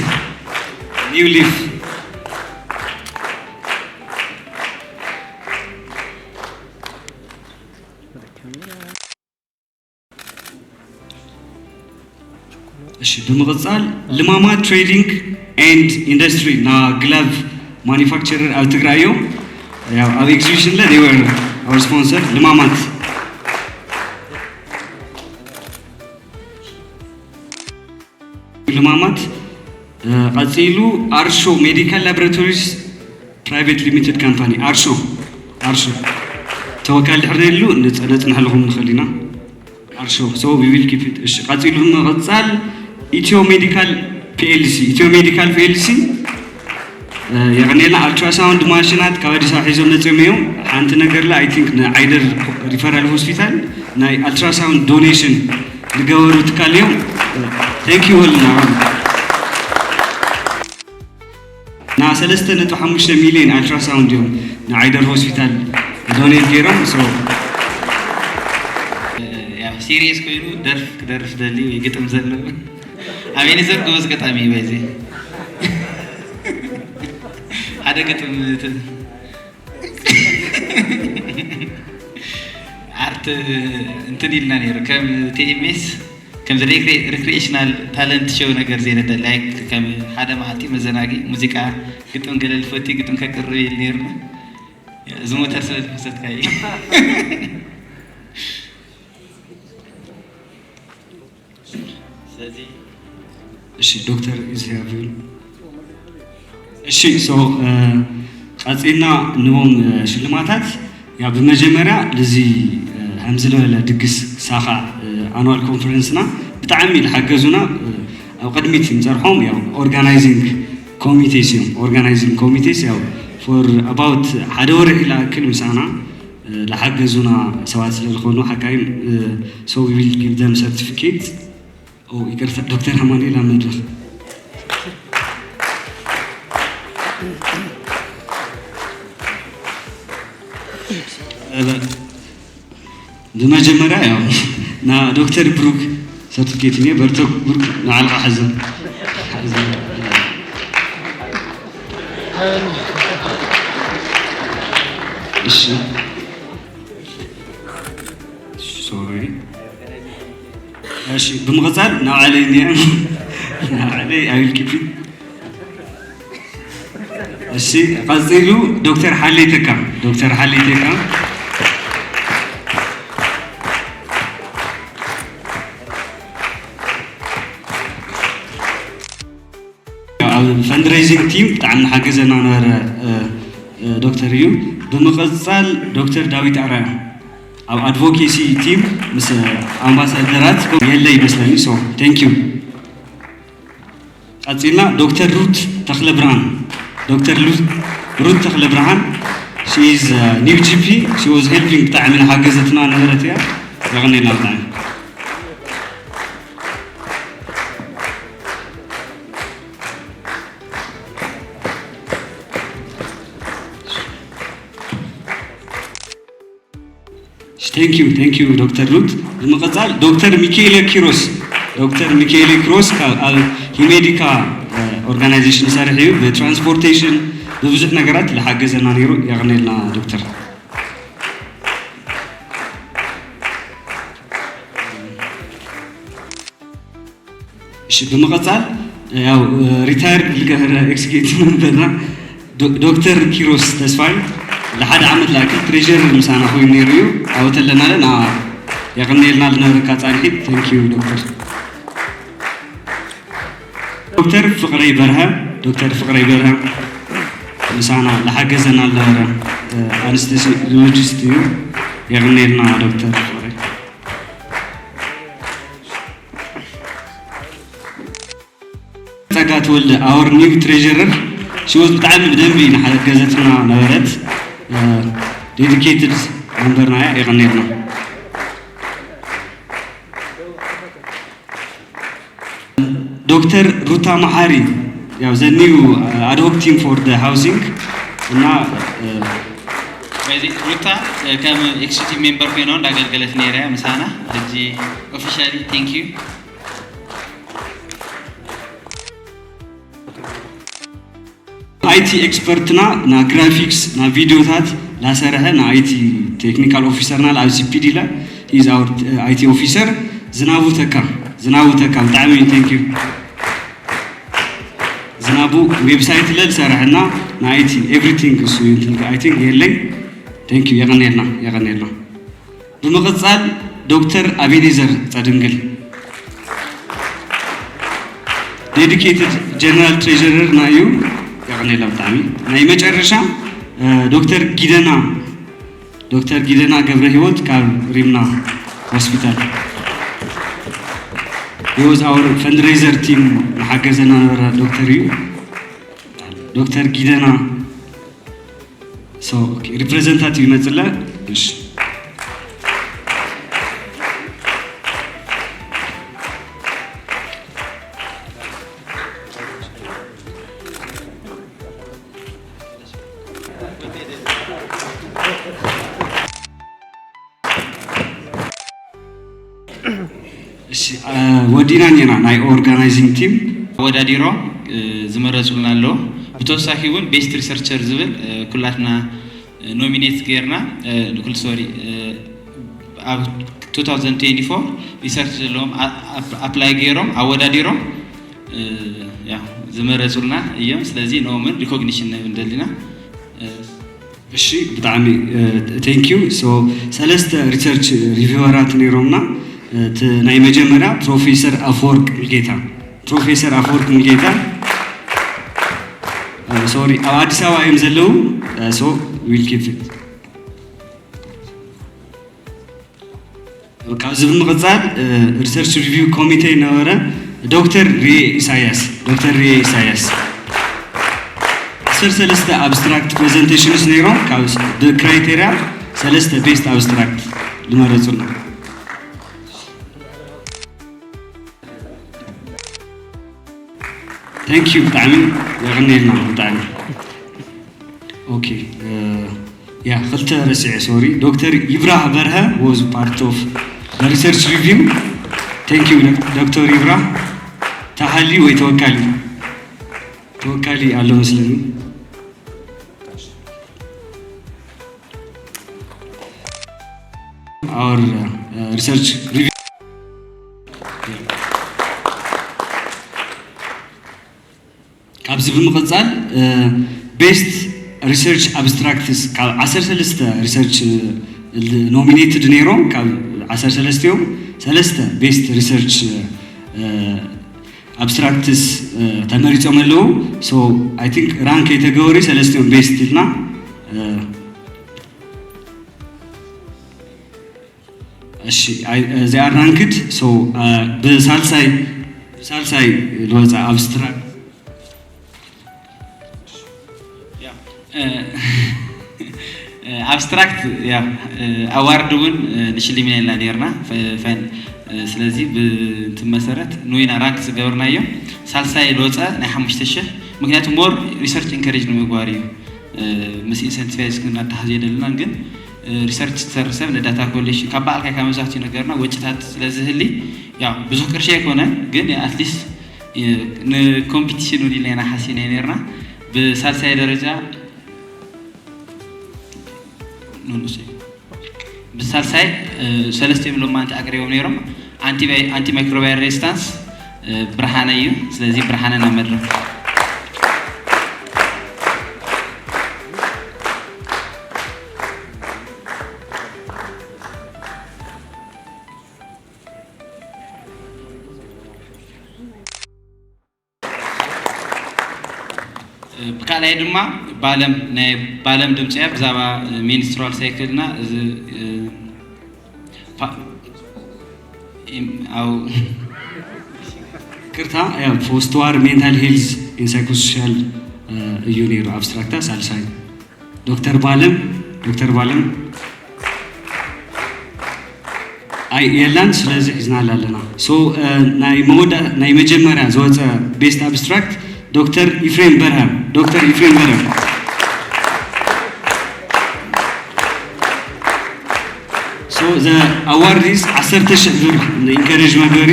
N: New Leaf. بمغزال لماما Trading and Industry na glove manufacturer out Tigrayo. Our exhibition they were our sponsor Limamat. Limamat Azilu Arsho Medical Laboratories Private Limited Company Arsho توكل حريلو نحلهم نخلينا Arsho. So we will keep it. Azilu Maghazal Ethio Medical PLC يعني لنا ultrasound ماشينات كوادي ساحيزهم نترميهم حانتنا قرلا I think نا عيدر referral hospital نا ultrasound donation لقورو تكاليهم thank you all نا 3.5 مليون ultrasound يوم نا عيدر hospital donate كيرم so
L: serious كوينو درف دليو يقتم زلو أمين زر قوز قطعمي بايزي هذا قطم عرت انتني لنا نيرو كم TMS كم recreational talent show نقر زينة لايك كم هذا معتي مزناقي موسيقى قطم قلل الفوتي قطم كاكروي النيرو زمو ترسل مستد كاي
N: እሺ ዶክተር ኢዝራኤል እሺ ሶ ቃጽና ንቦም ሽልማታት ያ በመጀመሪያ ለዚህ همزله ድግስ ሳኻ አኑዋል ኮንፈረንስና ብጣዕሚ ለሐገዙና ኣብ ቅድሚት እንሰርሖም ያው ኦርጋናይዚንግ ኮሚቴስ ያው for about ሓደ ወርሒ ላክል ምሳና ለሐገዙና ሰባት ስለዝኾኑ ሓካይም so we will give them certificate ይቅርታ ዶክተር አማኑኤል አመድረክ በመጀመሪያ ያው ና ዶክተር ብሩክ ሰርቲፊኬት ነው በርቶ ብሩክ ናልቃ حزن እሺ ሶሪ እሺ በመቀጠል ናዓለኝ ናዓለይ አይል ኪፒ እሺ ቀጽሉ ዶክተር ሐሌተካ fundraising team بتاعنا حجزنا نرى دكتور يو بمقصال دكتور داوود عرايا أو advocacy team مس أمباسادرات يلا يبسلني so thank you أتينا دكتور روت تخلبران she is new GP she was helping بتاعنا حجزتنا نرى يغني لنا Thank you Dr. Ruth. المقصال دكتور ميكيل كيروس كهيميديكا organization سارحيو بترانسبورتيشن بوزح نقرات لحاجزنا نيرو يغني لنا دكتور. بمقصال ያው ሪታየር ኤክስኪዩቲቭ ነበርና ዶክተር ኪሮስ ተስፋይ لحد عمل لكن تريجر مسانا خوي نيريو او تلنا لنا يغنيلنا لنا كاصالحي ثانك يو دكتور فقري برها مسانا لحجزنا لنا انستيسي لوجستيو يغنيلنا دكتور فقري تاغات ولد اور نيو تريجرر شي واز بتعمل بدنبي حجزتنا نورت ዴዲኬትድ መንበርና ይቀነርና ዶክተር ሩታ መዓሪ ያው ዘ ኒው አድሆክ ቲም ፎር ደ ሃውሲንግ እና
O: ሩታ ከም ኤክስኪዩቲቭ ሜምበር ኮይና እንዳገልገለት ነይራ ምሳና እዚ ኦፊሻሊ ቴንክ ዩ
N: አይቲ ኤክስፐርትና ና ግራፊክስ ና ቪዲዮታት ላሰረሐ ና አይቲ ቴክኒካል ኦፊሰርና ለአይሲፒዲ ላ ኢዝ አወር አይቲ ኦፊሰር ዝናቡ ተካ ብጣዕሚ ቴንክ ዩ ዝናቡ ዌብሳይት ለል ሰረሐና ና አይቲ ኤቭሪቲንግ እሱ አይ ቲንክ የለኝ ቴንክ ዩ የቀኔልና ብምቅጻል ዶክተር አቤኔዘር ጸድንግል ዴዲኬትድ ጀነራል ትሬዠረር ናዩ ያቀኔላ ብጣዕሚ ናይ መጨረሻ ዶክተር ጊደና ገብረ ህይወት ካብ ሪምና ሆስፒታል he was our fundraiser team ሓገዘና ነበረ ዶክተር እዩ ዶክተር ጊደና ሶ ሪፕሬዘንታቲቭ ይመጽለ እሺ ወዲና ኔና ናይ ኦርጋናይዚንግ ቲም
O: ወዳዲሮ ዝመረጹልና ኣሎ ብተወሳኺ እውን ቤስት ሪሰርቸር ዝብል ኩላትና ኖሚኔት ገርና ኣብ 2024 ሪሰርች ዘለዎም ኣፕላይ ገይሮም ኣወዳዲሮም ዝመረጹልና እዮም ስለዚ ኖምን ሪኮግኒሽን እንደሊና
N: እሺ ብጣዕሚ ቴንክ ዩ ሶ ሰለስተ ሪሰርች ሪቪወራት ነይሮምና ናይ መጀመሪያ ፕሮፌሰር አፈወርቅ ሙልጌታ ሶሪ ኣብ አዲስ አበባ እዮም ዘለው ሶ ዊል ኪፕ ኢት ካብዚ ብምቕፃል ሪሰርች ሪቪው ኮሚቴ ነበረ ዶክተር ሪኤ ኢሳያስ 13 አብስትራክት ፕሬዘንቴሽንስ ነይሮም ካብ ብክራይቴሪያ 3 ቤስት አብስትራክት ዝመረፁና Thank you ብጣዕሚ የቀኔልና ብጣዕሚ ኦኬ ያ ክልተ ረሲዕ ሶሪ ዶክተር ይብራህ በርሀ was part of the research review thank you ዶክተር ይብራህ ታሃሊ ወይ ተወካሊ አለው መስለኝ our research review ካብዚ ብምቕፃል ቤስት ሪሰርች አብስትራክትስ ካብ 13 ሪሰርች ኖሚኔትድ ነይሮም ካብ 13 ዮም 3 ቤስት ሪሰርች አብስትራክትስ ተመሪፆም ኣለዉ ሶ አይ ቲንክ ራንክ የተገበሩ 3 ዮም ቤስት ኢልና እሺ they are ranked so ብሳልሳይ ልወፃ አብስትራክት
O: አብስትራክት አዋርድ እውን ንሽልሚና ኢልና ነርና ስለዚ ብእንትን መሰረት ንወይና ራንክ ዝገበርናዮም ሳልሳይ ልወፀ ናይ 5000 ምክንያቱ ሞር ሪሰርች ኢንከሬጅ ንምግባር እዩ ምስ ኢንሰንቲቫይዝ እናተሓዘ የደለናን ግን ሪሰርች ተሰርሰብ ንዳታ ኮሌክሽን ካብ በዓልካ ካብ መብዛሕትኡ ነገርና ወጭታት ስለዝህሊ ያው ብዙሕ ቅርሺ ኣይኮነን ግን አትሊስት ንኮምፒቲሽን እውን ኢልና ሓሲና ነርና ብሳልሳይ ደረጃ ብሳልሳይ 3 ሎም ማንት አቅሪቦም ነይሮም አንቲ ማይክሮባይል ሬዚስታንስ ብርሃነ እዩ ስለዚ ብርሃነ ና መድረክ ብካላይ ድማ ባለም ድምፅያ ብዛባ ሚኒስትራል ሳይክልና አው
N: ቅርታ ፖስት ዋር ሜንታል ሄልዝ ኢን ሳይኮሶሻል እዩ ነይሩ አብስትራክታ ሳልሳይ ዶክተር ባለም ዶክተር ባለም አይ የላን ስለዚህ ይዝናላለና ሶ ናይ መጀመሪያ ዝወፀ ቤስት አብስትራክት ዶክተር ኢፍሬም በርሃ so the award is 10,000 ብር ኢንካሬጅ መገሪ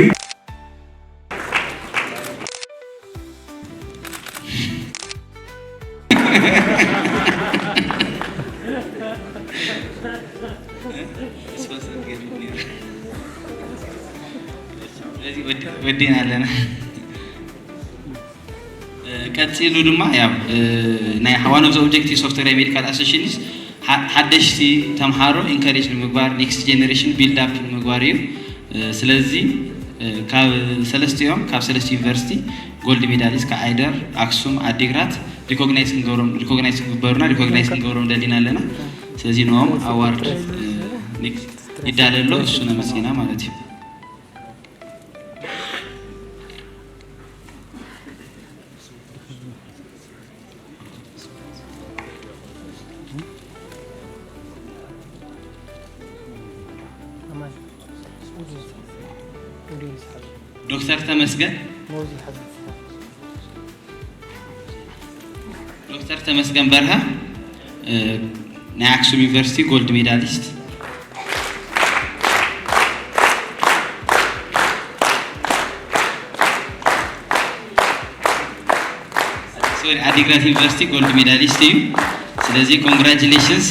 O: ወዲናለና ቀጥሉ ድማ ያው ናይ one of the objectives of the medical association ሓደሽቲ ተምሃሮ ኢንካሬጅ ንምግባር ኔክስት ጄነሬሽን ቢልድ አፕ ንምግባር እዩ ስለዚህ ካብ ሰለስቲኦም ካብ ሰለስቲ ዩኒቨርሲቲ ጎልድ ሜዳሊስት ከአይደር አክሱም አዲግራት ሪኮግናይዝ ክንገብሮም ደሊና ኣለና ስለዚህ ነውም አዋርድ ኔክስት ይዳለሎ እሱ ነው መስጊና ማለት እዩ ዶክተር ተመስገን በርሃ ናይ አክሱም ዩኒቨርሲቲ ጎልድ ሜዳሊስት አዲግራት ዩኒቨርሲቲ ጎልድ ሜዳሊስት እዩ ስለዚህ ኮንግራቹሌሽንስ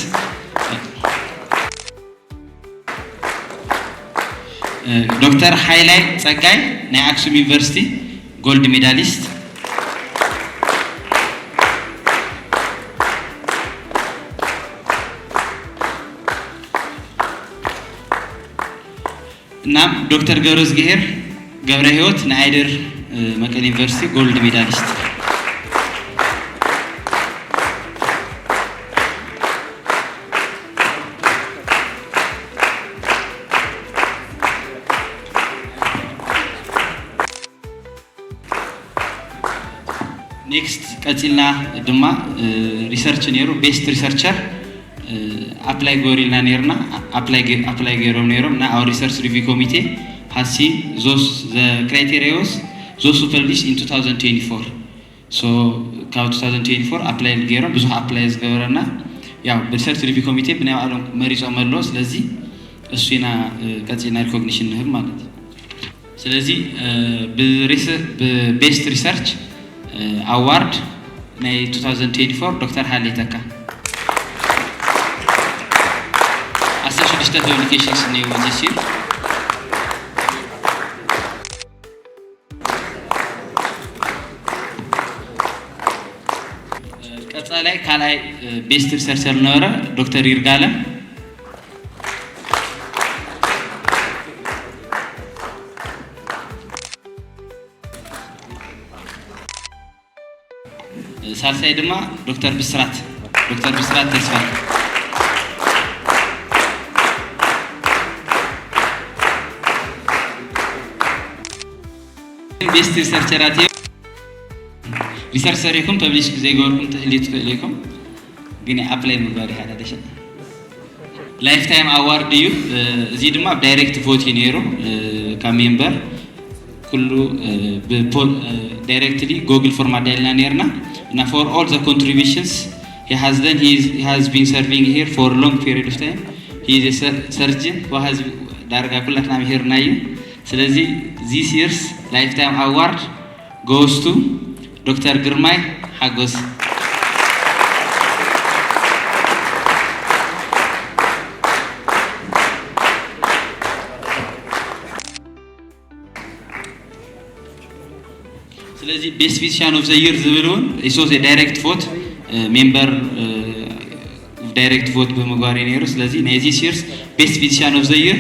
O: ዶክተር ሃይላይ ጸጋይ ናይ አክሱም ዩኒቨርሲቲ ጎልድ ሜዳሊስት እናም ዶክተር ገብረዝጊሄር ገብረ ህይወት ናይ አይደር መቀሌ ዩኒቨርሲቲ ጎልድ ሜዳሊስት ኔክስት ቀጥልና ድማ ሪሰርች ነይሩ ቤስት ሪሰርቸር አፕላይ ጎሪልና ነርና አፕላይ ገሮም ነይሮም ና አወር ሪሰርች ሪቪው ኮሚቴ ሃሲ ዞስ ዘ ክራይቴሪያስ ዞስ ፐብሊሽ ኢን 2024 ሶ ካብ 2024 አፕላይ ገሮም ብዙ አፕላይ ዝገበረና ያው ሪሰርች ሪቪው ኮሚቴ ብናይ ዓለም መሪጾ መሎ ስለዚህ እሱና ቀጥልና ሪኮግኒሽን ንህብ ማለት ስለዚህ በቤስት ሪሰርች award ናይ 2024 ዶክተር ሃሌ ተካ associate publications new this year ቀጣላይ ካላይ ቤስት ሪሰርቸር ነበረ ዶክተር ይርጋለም ሳልሳይ ድማ ዶክተር ብስራት ተስፋ ቤስት ሪሰርቸራት ሪሰርቸሪኩም ፐብሊሽ ዘይገበርኩም ትህሊት ከለይኩም ግን አፕላይ ምግባር ያዳደሽ ላይፍ ታይም አዋርድ እዩ እዚ ድማ ዳይሬክት ቮት ነይሩ ከሜምበር ኩሉ directly Google format dalna nerna and for all the contributions he has done he has been serving here for a long period of time he is a surgeon who has darga kullatna here nayu ስለዚህ this year's lifetime award goes to Dr. Girmay Hagos ስለዚህ ቤስት ፊዚሻን ኦፍ ዘ ይር ዝብሉን ኢሶስ ዳይሬክት ቮት ሜምበር ዳይሬክት ቮት በመግባር የነሩ ስለዚህ ነዚህ ሲርስ ቤስት ፊዚሻን ኦፍ ዘ ይር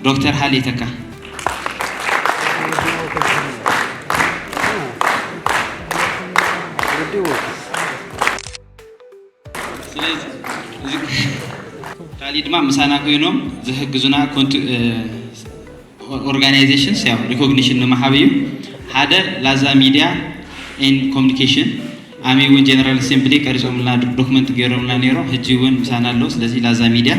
O: ዶክተር ሃሌ ተካ ስለዚህ ታሊድማ ምሳና ኮይኖም ዝህግዙና ኦርጋናይዜሽንስ ያው ሪኮግኒሽን ማሃብዩ ሓደ ላዛ ሚዲያ ኤንድ ኮሙኒኬሽን አሚ ወን ጀነራል አሴምብሊ ቀርጾምና ዶክመንት ገሮምና ኔሮ ህጂ ወን ምሳናለው ስለዚህ ላዛ ሚዲያ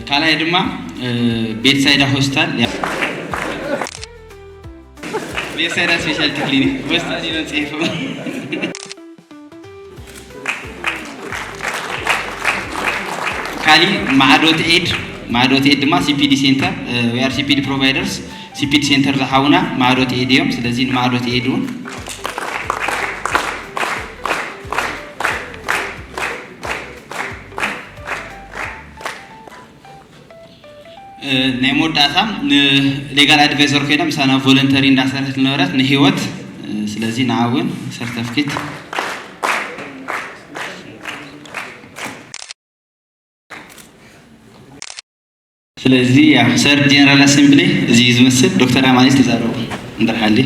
O: ካላይ ድማ ቤትሳይዳ ሆስፒታል ቤትሳይዳ ስፔሻሊቲ ክሊኒክ ሆስፒታል ነው ጽፎ ካሊ ማዕዶት ኤድ ድማ ሲፒዲ ሴንተር we are CPD providers CPD ሴንተር ዘሐውና ማዕዶት ኤድ እዮም ስለዚህ ማዕዶት ኤድውን ናይ ሞዳታ ሌጋል አድቫይዘር ኮይና ምሳና ቮለንተሪ እንዳሰርት ንብረት ንህይወት ስለዚህ ናውን ሰርቲፊኬት ስለዚህ ያ ሰር ጀነራል አሴምብሊ እዚ ዝመስል ዶክተር አማኒስ ተዛረቡ እንደርሐሊ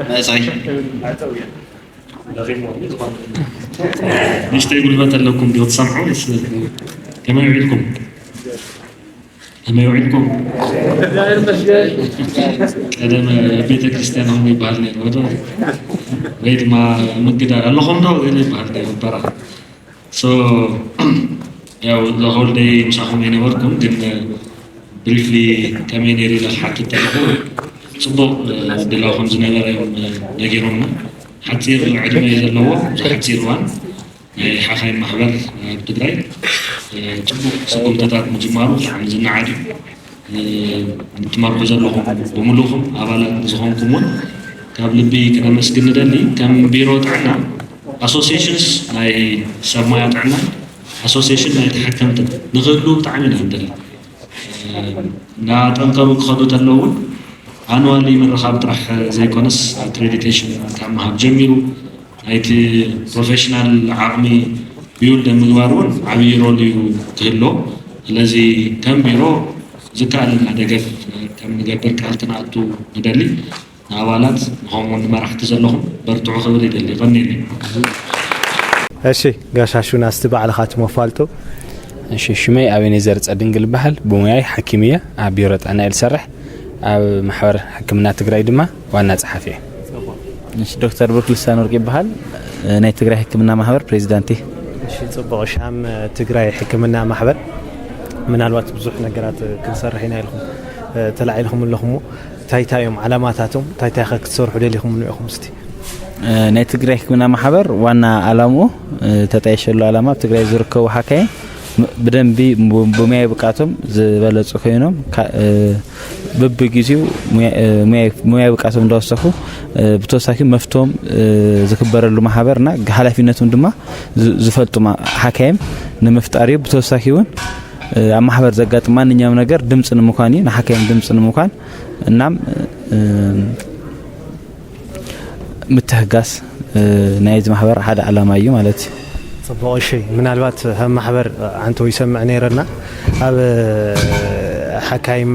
O: ማጻይ
P: نشتغل بتلكم بتصرحوا كما يعيدكم كما يعيدكم هذا بيت كريستيان هم يبهرني هذا بيت ما مقدار اللهم ده اللي يبهرني برا so yeah the whole day مش هخوم يعني وركم then briefly كمان يري للحكي تاعو صدق دلاهم زنالا يوم نجيرهم حتصير عدمه يزلوا حتصير وان حخاي محبر بتدري تبوك سكوم تتات مجمارو زنا عادي تمركز لهم بملوهم أبالات زهم كمون قبل بي كنا مسجد ندني كم بيرو تعنا associations ناي سمايات عنا association ناي تحكمت نغلو تعمل عندنا نا تنقبوا خدوا تلون annually من رخاب طرح زي كونس accreditation كم هاب جميرو ايتي بروفيشنال عامي بيول دمغوارون عامي روليو كهلو الذي كم بيرو ذكر لنا دغف كم نغبر كالتناتو ندلي አባላት ሆሞን መራህ ተዘለኹም በርቱዑ ኸብር ይደሊ ቀኒኒ
D: እሺ ጋሻሹን አስተባዕልኻት መፋልቶ
Q: እሺ ሽመይ አቤኔዘር ጸድንግል ባህል በሙያይ ሐኪሚያ አቢሮ ጣና ይልሰርሕ ኣብ ማሕበር ሕክምና ትግራይ ድማ ዋና ጸሓፊ
K: እሺ ዶክተር ብሩክልሳን ወርቂ ባህል ናይ ትግራይ ሕክምና ማሕበር ፕሬዝዳንት
D: እሺ ጽቡቕ ሻም ትግራይ ሕክምና ማሕበር ምናልባት ብዙሕ ነገራት ክንሰርሕ ኢና ኢልኩም ተላዒልኩም ኣለኹም ታይታዮም ዓላማታቶም ታይታይ ክትሰርሑ ደሊኹም ንኹም እስቲ
K: ናይ ትግራይ ሕክምና ማሕበር ዋና ዓላማው ተጣይሸሉ ዓላማ ትግራይ ዝርከቡ ሓካይ በደንብ በሙያዊ ብቃቶም ዝበለጹ ኮይኖም በብግዚው ሙያዊ ብቃቶም እንደወሰኹ ብተወሳኺ መፍቶም ዝክበረሉ ማሕበርና ሓላፊነቱን ድማ ዝፈልጡ ሓካይም ንምፍጣር ብተወሳኺ እውን ኣብ ማሕበር ዘጋጥም ማንኛውም ነገር ድምጽ ንምዃን ንሓካይም ድምጽ ንምዃን እናም ምትሕጋስ ናይዚ ማሕበር ሓደ ዓላማ እዩ ማለት እዩ
D: ጽቡቕ እሺ ምናልባት ሃብ ማሕበር አንተ ይሰምዕ ነይረና ኣብ ሓካይም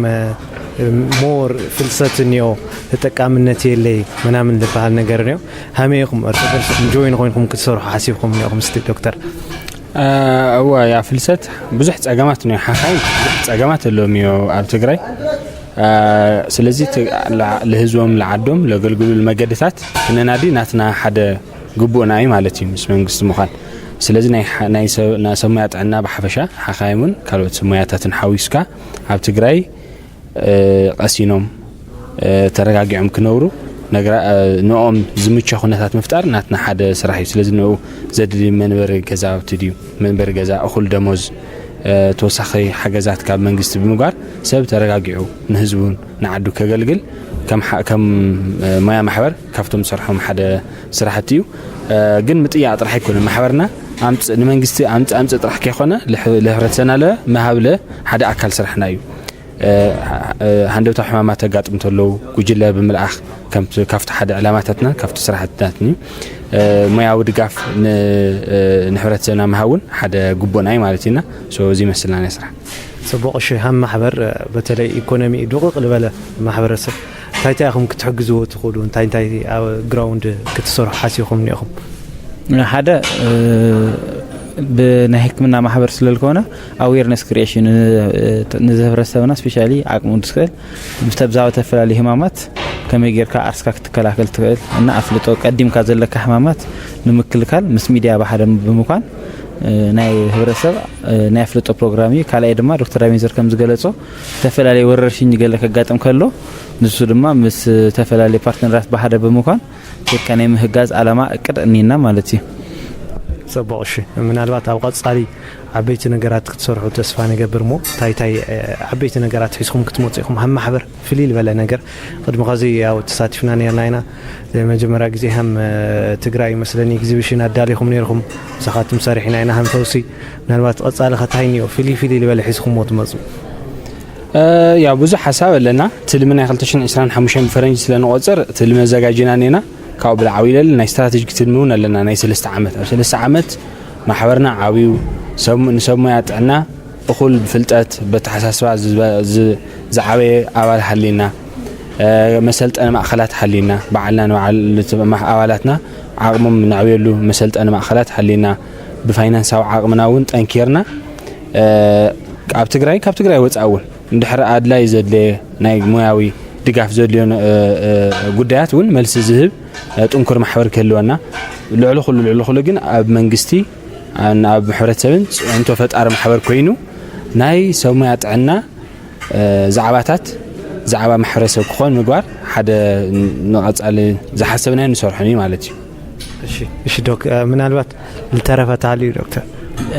D: ሞር ፍልሰት ንዮ ተጠቃምነት የለይ ምናምን ዝበሃል ነገር ነው ሃመይኩም እርስ ጆይን ኮይንኩም ክትሰርሑ ሓሲብኩም ንኹም እስቲ ዶክተር
Q: እዋ ያ ፍልሰት ብዙሕ ጸገማት ነው ሓካይ ብዙሕ ጸገማት ኣለዎም እዩ ኣብ ትግራይ ስለዚህ ለህዝቦም ለዓዶም ለገልግሉ ለመገድታት ክነናዲ ናትና ሓደ ግቡእና እዩ ማለት እዩ ምስ መንግስቲ ምዃን ስለዚህ ናይ ሰሙያ ጥዕና ብሓፈሻ ሓካይሙን ካልኦት ሰሙያታትን ሓዊስካ ኣብ ትግራይ ቀሲኖም ተረጋጊዖም ክነብሩ ንኦም ዝምቹ ኩነታት ምፍጣር ናትና ሓደ ስራሕ እዩ ስለዚህ ነው ዘድሊ መንበሪ ገዛውቲ ድዩ መንበሪ ገዛ እኹል ደሞዝ ተወሳኺ ሓገዛት ካብ መንግስቲ ብምጓር ሰብ ተረጋጊዑ ንህዝቡን ንዓዱ ከገልግል ከም ማያ ማሕበር ካብቶም ሰርሖም ሓደ ስራሕቲ እዩ ግን ምጥያ ጥራሕ ይኮነ ማሕበርና ኣምጽ ንመንግስቲ ኣምጽ ጥራሕ ከይኾነ ለህብረተሰብና መሃብለ ሓደ ኣካል ስራሕና እዩ ሃንደውታ ሕማማት ተጋጥም ተለው ጉጅለ ብምልኣኽ ካብቲ ሓደ ዕላማታትና ካብቲ ስራሕትናትኒ ሙያዊ ድጋፍ ንሕብረተሰብና መሃውን ሓደ ጉቦና እዩ ማለት ኢና እዚ መስልና ናይ ስራሕ
D: ጽቡቕ እሺ ሃም ማሕበር በተለይ ኢኮኖሚ ድቁቕ ዝበለ ማሕበረሰብ ታይታይኹም ክትሕግዝዎ ትኽእሉ እንታይ ኣብ ግራውንድ ክትሰርሑ ሓሲብኩም ኒኹም
K: ሓደ
B: ብናይ ሕክምና ማህበር ስለልኮነ አዌርነስ ክሪኤሽን ንዝህብረተሰብና ስፔሻሊ አቅሙ ድስከል ብተብዛው ተፈላለዩ ህማማት ከመይ ጌርካ አርስካ ክትከላከል ትኽእል እና አፍልጦ ቀዲምካ ዘለካ ህማማት ንምክልካል ምስ ሚድያ ባሓደ ብምኳን ናይ ህብረተሰብ ናይ አፍልጦ ፕሮግራም እዩ ካልኣይ ድማ ዶክተር አቤኔዘር ከም ዝገለጾ ተፈላለዩ ወረርሽኝ ገለ ከጋጥም ከሎ ንሱ ድማ ምስ ተፈላለዩ ፓርትነራት ባሓደ ብምኳን ጌርካ ናይ ምህጋዝ ዓላማ እቅድ እኒና ማለት እዩ
D: صباح شيء من الوقت أوقات صاري عبيت نجارات كتصرح وتصفى نجبر مو تاي عبيت نجارات حيسهم كتموت يخم هم حبر فليل ولا نجار قد مغازي أو تساتفنا نيرنا ما جمرة جزي هم تجري مثلا إكزيبيشن الدالي خم نيرهم سخات مسارحين عنا هم فوسي من الوقت قد صار خطايني وفليل ولا حيسهم موت مزم
Q: يا بوزح حساب لنا تلمنا يخلتشن إسران حمشين فرنج لنا قصر تلمنا زجاجنا نينا كاب العويل ناي استراتيجيك تلمون لنا ناي 3 عامات او 3 عامات محورنا عاويو نسمو يعطعنا اخول بفلطات بتحساسوا زعاوي اول حلينا مسلطن ماخلات حلينا بعلنا مع اولاتنا عقمهم نعويلو مسلطن ماخلات حلينا بفاينانساو عقمناون طنكيرنا كاب تግራይ ወጻውን እንድሕር አድላይ ዘለ ናይ ሙያዊ ድጋፍ ዘልዮን ጉዳያት ውን መልስ ዝህብ ጥንኩር ማሕበር ከልወና ልዕሉ ኩሉ ግን ኣብ መንግስቲ ኣብ ሕብረተሰብን እንቶ ፈጣሪ ማሕበር ኮይኑ ናይ ሰሙያ ጥዕና ዛዕባ ማሕበረሰብ ክኾን ምግባር ሓደ ንቐጻሊ ዝሓሰብና ንሰርሖኒ ማለት እዩ
D: እሺ ዶክ ምናልባት ልተረፈታሊ ዶክተር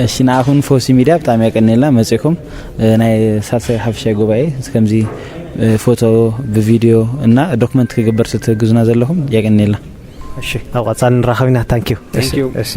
B: እሺ ናኹን ፎሲ ሚዲያ በጣም ያቀነላ መጽኩም ናይ ሳልሳይ ሓፍሻይ ጉባኤ እስከምዚ ፎቶ በቪዲዮ እና ዶክመንት ከገበር ስትግዙና ዘለኹም ያቀነላ
D: እሺ አውቃጻን ራኸቢና ታንኪዩ እሺ